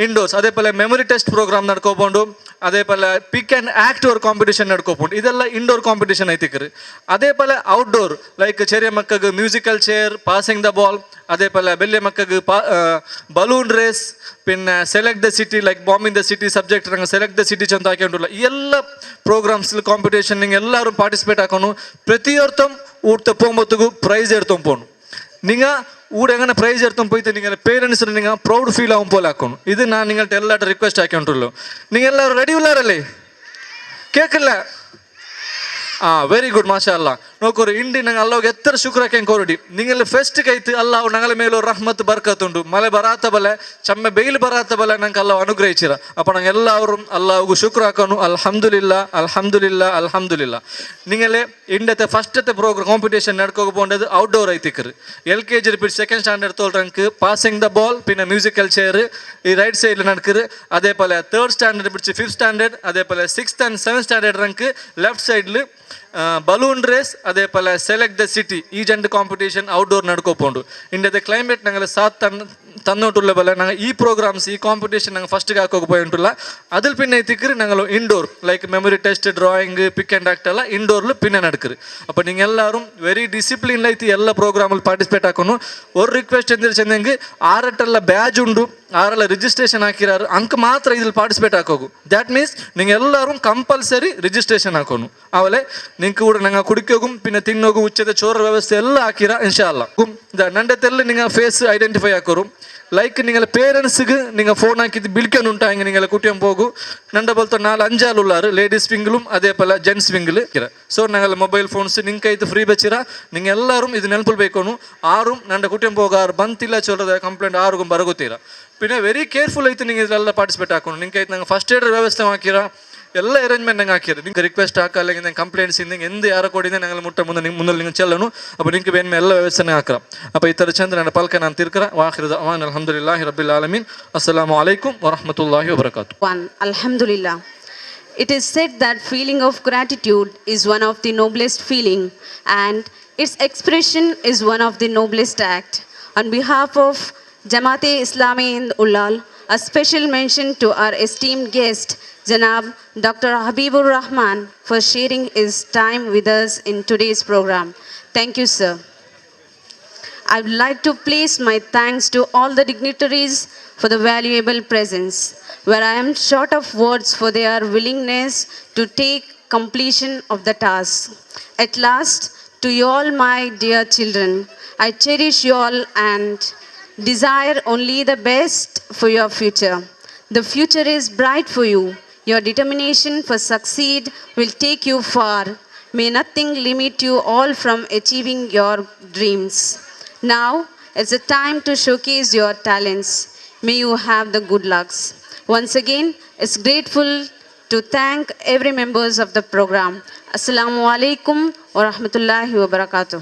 ಇಂಡೋರ್ಸ್ അതേപോലെ ಮೆಮೊರಿ ಟೆಸ್ಟ್ ಪ್ರೋಗ್ರಾಮ್ ನಡ್ಕೋಕೊಂಡು അതേപോലെ pick and act or competition ನಡ್ಕೋಕೊಂಡು ಇದೆಲ್ಲ ಇಂಡೋರ್ ಕಾಂಪಿಟೇಷನ್ ಐತಿಕ್ರಿ. അതേപോലെ ಔಟ್ಡೋರ್ ಲೈಕ್ ചെറിയ ಮಕ್ಕಳಿಗೆ musical chair passing the ball അതേപോലെ വലിയ മക്കൾക്ക് ബലൂൺ റേസ് പിന്നെ select the city like bombing the city subject ನಂಗೆ ಸೆಲೆಕ್ಟ್ ದ ಸಿಟಿ ಚಂದ ಹಾಕೊಂಡಿಲ್ಲ. ಈ ಎಲ್ಲ ಪ್ರೋಗ್ರಾಮ್ಸ್ ಕಾಂಪಿಟೇಷನ್ ನಿಂಗೆ ಎಲ್ಲರೂ ಪಾರ್ಟಿಸಿಪೇಟ್ ಹಾಕೋನು ಪ್ರತಿಯೊರ್ತಂ ಊಟ ಪೋಂಬತ್ತಿಗೂ ಪ್ರೈಸ್ ಎಡ್ತೊಂಪೋನು. നിങ്ങൾ ഊടെ എങ്ങനെ പ്രൈസ് എടുത്തും പോയിട്ട് നിങ്ങൾ പേരൻസിന് നിങ്ങൾ പ്രൗഡ് ഫീൽ ആവും പോലെ ആക്കണം. ഇത് ഞാൻ നിങ്ങളുടെ എല്ലാവരും റിക്വസ്റ്റ് ആക്കിയിട്ടുള്ളൂ. നിങ്ങൾ എല്ലാവരും റെഡി ഉള്ളവരല്ലേ? കേൾക്കില്ല? വെരി ಗುಡ್ ಮಾಶಾ ಅಲ್ಲಾ. ನೋಕೋರು ಇಂಡಿ ನಂಗೆ ಅಲ್ಲೋಗಿ ಎತ್ತರ ಶುಕ್ರಕ್ಕೆ ಕೋರಡಿ ನಿಂಗೆಲ್ಲ ಫೆಸ್ಟ್ ಕೈತು ಅಲ್ಲಾವು ನಂಗಲ ಮೇಲೂ ರಹ್ಮತ್ ಬರ್ಕತ್ತುಂಡು. ಮಳೆ ಬರಾತ ಬಲೆ ಚಮ್ಮೆ ಬೇಯ್ಲು ಬರಾತ ಬಲೆ ನಂಗೆ ಅಲ್ಲಾವು ಅನುಗ್ರಹಿಸಿರ. ಅಪ್ಪ ನಂಗೆ ಎಲ್ಲರೂ ಅಲ್ಲಾವು ಶುಕ್ರ ಹಾಕೋನು. ಅಲ್ಹಮ್ದುಲಿಲ್ಲ ಅಲ್ಹಮ್ದುಲಿಲ್ಲ ಅಲ್ಹಮ್ದುಲಿಲ್ಲ. ನಿಂಗಲೇ ಇಂಡತೆ ಫಸ್ಟത്തെ ಪ್ರೋಗ್ರಾಮ್ ಕಾಂಪಿಟೇಷನ್ ನಡ್ಕೋಕೆ പോകേണ്ടത് ഔട്ട്ഡോർ ಐತಿಕ್ರಿ. LKG ಬಿಟ್ಟು 2nd ಸ್ಟ್ಯಾಂಡರ್ಡ್ ತೋಲ್ರಂಕ್ ಪಾಸಿಂಗ್ ದ ಬಾಲ್ പിന്നെ ಮ್ಯೂಸಿಕಲ್ ಚೇರ್ ಈ ರೈಟ್ ಸೈಡ್ ನಡ್ಕರು. അതേപോലെ 3rd ಸ್ಟ್ಯಾಂಡರ್ಡ್ ಬಿಟ್ಟು 5th ಸ್ಟ್ಯಾಂಡರ್ಡ್ അതേപോലെ 6th and 7th ಸ್ಟ್ಯಾಂಡರ್ಡ್ ರಂಕ್ ಲೆಫ್ಟ್ ಸೈಡ್ಲು ಬಲೂನ್ ರೇಸ್ അതേപോലെ ಸೆಲೆಕ್ಟ್ ದ ಸಿಟಿ ಈ ಜಂಡ್ ಕಾಂಪಿಟೇಷನ್ ಔಟ್ಡೋರ್ ನಡ್ಕೋಕೊಂಡು ಇಂಡದ ಕ್ಲೈಮೇಟ್ ನಂಗೆ ಸಾಥ್ ತನ್ನೋಟುಲ್ಲ ಬಲ್ಲ ನಂಗೆ ಈ ಪ್ರೋಗ್ರಾಮ್ಸ್ ಈ ಕಾಂಪಿಟೇಷನ್ ನಂಗೆ ಫಸ್ಟ್ಗೆ ಹಾಕೋಕೆ പോയിട്ടുള്ള അതിൽ പിന്നെ എത്തിക്കറി ഞങ്ങൾ indoor like memory test drawing pick and act ಎಲ್ಲ ಇಂಡೋರ್ಲು പിന്നെ നടക്കറ്. അപ്പോൾ നിങ്ങൾ എല്ലാവരും വെരി ഡിസിപ്ലിൻ ആയിട്ട് എല്ലാ പ്രോഗ്രാമിൽ പാർട്ടിസിപ്പേറ്റ് ആക്കുന്നു. ഒരു റിക്വസ്റ്റ് എന്തെന്ന് വെച്ചെങ്കിൽ ആറട്ടെಲ್ಲ ಬ್ಯಾಜ್ ಉಂಡು ಆರೆಲ್ಲ ರಿಜಿಸ್ಟ್ರೇಷನ್ ಹಾಕಿರಾರು ಅಂಕ ಮಾತ್ರ ಇದ್ರಲ್ಲಿ ಪಾರ್ಟಿಸಿಪೇಟ್ ಹಾಕೋಗು. ದ್ಯಾಟ್ ಮೀನ್ಸ್ നിങ്ങൾ എല്ലാവരും ಕಂಪಲ್ಸರಿ ರಿಜಿಸ್ಟ್ರೇಷನ್ ಹಾಕೋನು. ಆಮೇಲೆ നിങ്ങൾക്ക് ಕೂಡ ನಂಗೆ ಕುಡಿಕೋಗುം പിന്നെ ತಿನ್ನೋಗು ಉಚ್ಚದ ಚೋರ ವ್ಯವಸ್ಥೆ ಎಲ್ಲ ಹಾಕಿರ ಇನ್ಶಾಲ್ಲ. ನಂಡತೆಲ್ಲ നിങ്ങൾ ಫೇಸ್ ಐಡೆಂಟಿಫೈ ಹಾಕೋರು. ಲೈಕ್ നിങ്ങൾ പേരൻസിക്ക് നിങ്ങൾ ഫോൺ ആക്കിയിട്ട് വിളിക്കാനുണ്ടായെങ്കിൽ നിങ്ങൾ കുട്ടിയും പോകും. ನಂಡ പോലത്തെ 4-5 ആളുള്ളാറ് ಲೇಡೀಸ್ ವಿಂಗ್ലും അതേപോലെ ಜೆಂಟ್ಸ್ ವಿಂಗ್ಲು. ಸೊ ನಂಗೆಲ್ಲ ಮೊಬೈಲ್ ಫೋನ್ಸ್ ನಿಂಕೈತು ಫ್ರೀ ಬೆಚ್ಚಿರ. നിങ്ങൾ ಎಲ್ಲರೂ ಇದು ನೆನಪು ಬೇಕೋನು. ಆರು ನಂಡ ಕುಟಿಯಂ ಹೋಗಾರು ಬಂತಿಲ್ಲ ಚೋರದ ಕಂಪ್ಲೇಂಟ್ ಆರಿಗೂ ಬರಗುತ್ತೀರ. പിന്നെ വെರಿ കേರ್ಫുಲ್ ಆಯ್ತು ನೀವು ಇದೆಲ್ಲ ಪಾರ್ಟಿಸಿಪೇಟ್ ಹಾಕೊಂಡು ನಿಂಗೆ ಆಯ್ತು ನಂಗೆ ಫಸ್ಟ್ ಏಡ್ ವ್ಯವಸ್ಥೆ ಹಾಕಿರಾ ಎಲ್ಲ ಅರೇಂಜ್ಮೆಂಟ್ ನಂಗೆ ಹಾಕಿರಿ ನಿಂಗೆ ರಿಕ್ವೆಸ್ಟ್ ಹಾಕಲ್ಲ ನಂಗೆ ಕಂಪ್ಲೇಂಟ್ಸ್ ನಿಂಗೆ ಎಂದ ಯಾರ ಕೊಡಿದೆ ನಂಗೆ ಮುಟ್ಟ ಮುಂದೆ ನಿಂಗೆ ಮುಂದೆ ನಿಂಗೆ ಚೆಲ್ಲನು ಅಪ್ಪ ನಿಂಗೆ ಬೇನ್ ಎಲ್ಲ ವ್ಯವಸ್ಥೆನೇ ಹಾಕ್ರ ಅಪ್ಪ ಈ ಥರ ಚಂದ್ರ ನನ್ನ ಪಲ್ಕ ನಾನು ತಿರ್ಕರ ವಾಖಿರದ ಅವಾನ್ ಅಲ್ಹಮ್ದುಲಿಲ್ಲಾಹಿ ರಬ್ಬಿಲ್ Al-Ameen ಅಸ್ಸಲಾಮು ಅಲೈಕುಂ ವರಹಮತುಲ್ಲಾಹಿ ವಬರಕಾತು. Alhamdulillah. It is said that feeling of gratitude is one of the noblest feeling and its expression is one of the noblest act. On behalf of Jamaate Islami Hindh Ullala, a special mention to our esteemed guest, Janab Dr. Habibur Rahman, for sharing his time with us in today's program. Thank you, sir. I would like to place my thanks to all the dignitaries for the valuable presence, where I am short of words for their willingness to take completion of the task. At last, to you all my dear children, I cherish you all and desire only the best for your future. The future is bright for you. Your determination for succeed will take you far. May nothing limit you all from achieving your dreams. Now it's a time to showcase your talents. May you have the good lucks. Once again, it's grateful to thank every members of the program. Assalamu alaikum wa rahmatullahi wa barakatuh.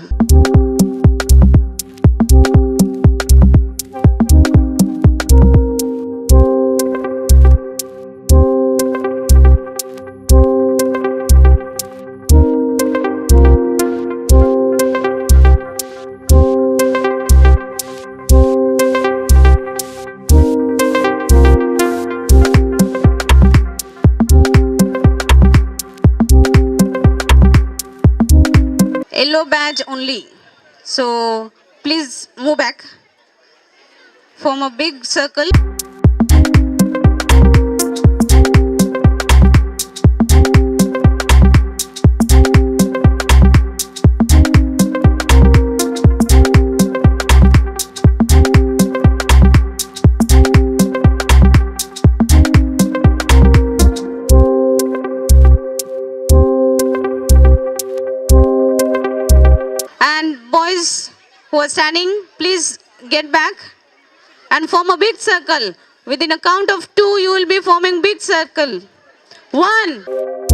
Yellow badge only. So please move back. Form a big circle. And boys who are standing, please get back and form a big circle. Within a count of 2, you will be forming big circle. 1.